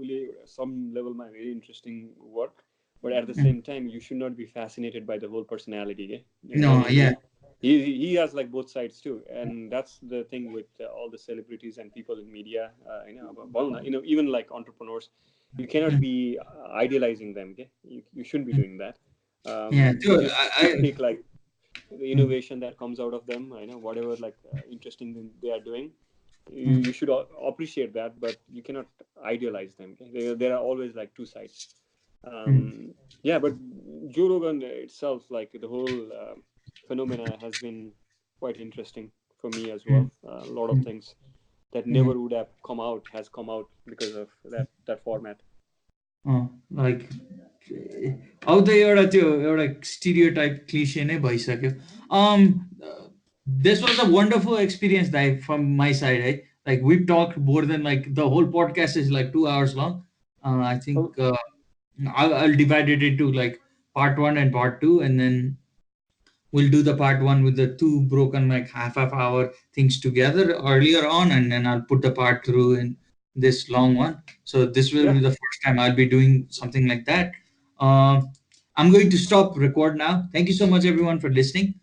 Speaker 1: उले some levelमा very interesting work, but at the same time you should not be fascinated by the whole personality.
Speaker 2: No,
Speaker 1: he has like both sides too, and that's the thing with all the celebrities and people in media. Even like entrepreneurs, you cannot be idealizing them. Okay, you shouldn't be doing that.
Speaker 2: Yeah,
Speaker 1: You
Speaker 2: so
Speaker 1: just should take like the innovation that comes out of them. Whatever like interesting thing they are doing, you should appreciate that, but you cannot idealize them. Okay? There are always like two sides. Yeah, but Joe Rogan itself, like the whole phenomena, has been quite interesting for me as well. A lot of things that never would have come out has come out because of that format.
Speaker 2: Like अब त एउटा त्यो एउटा stereotype cliché नै भइसक्यो. This was a wonderful experience, Dai, from my side. Like we've talked more than like the whole podcast is like 2 hours long. I
Speaker 1: Oh,
Speaker 2: think I'll divide it into like part one and part two, and then we'll do the part one with the two broken like half hour things together earlier on, and then I'll put the part through in this long one. So this will
Speaker 1: yeah.
Speaker 2: be the first time I'll be doing something like that. uh, I'm going to stop record now. Thank you so much everyone for listening.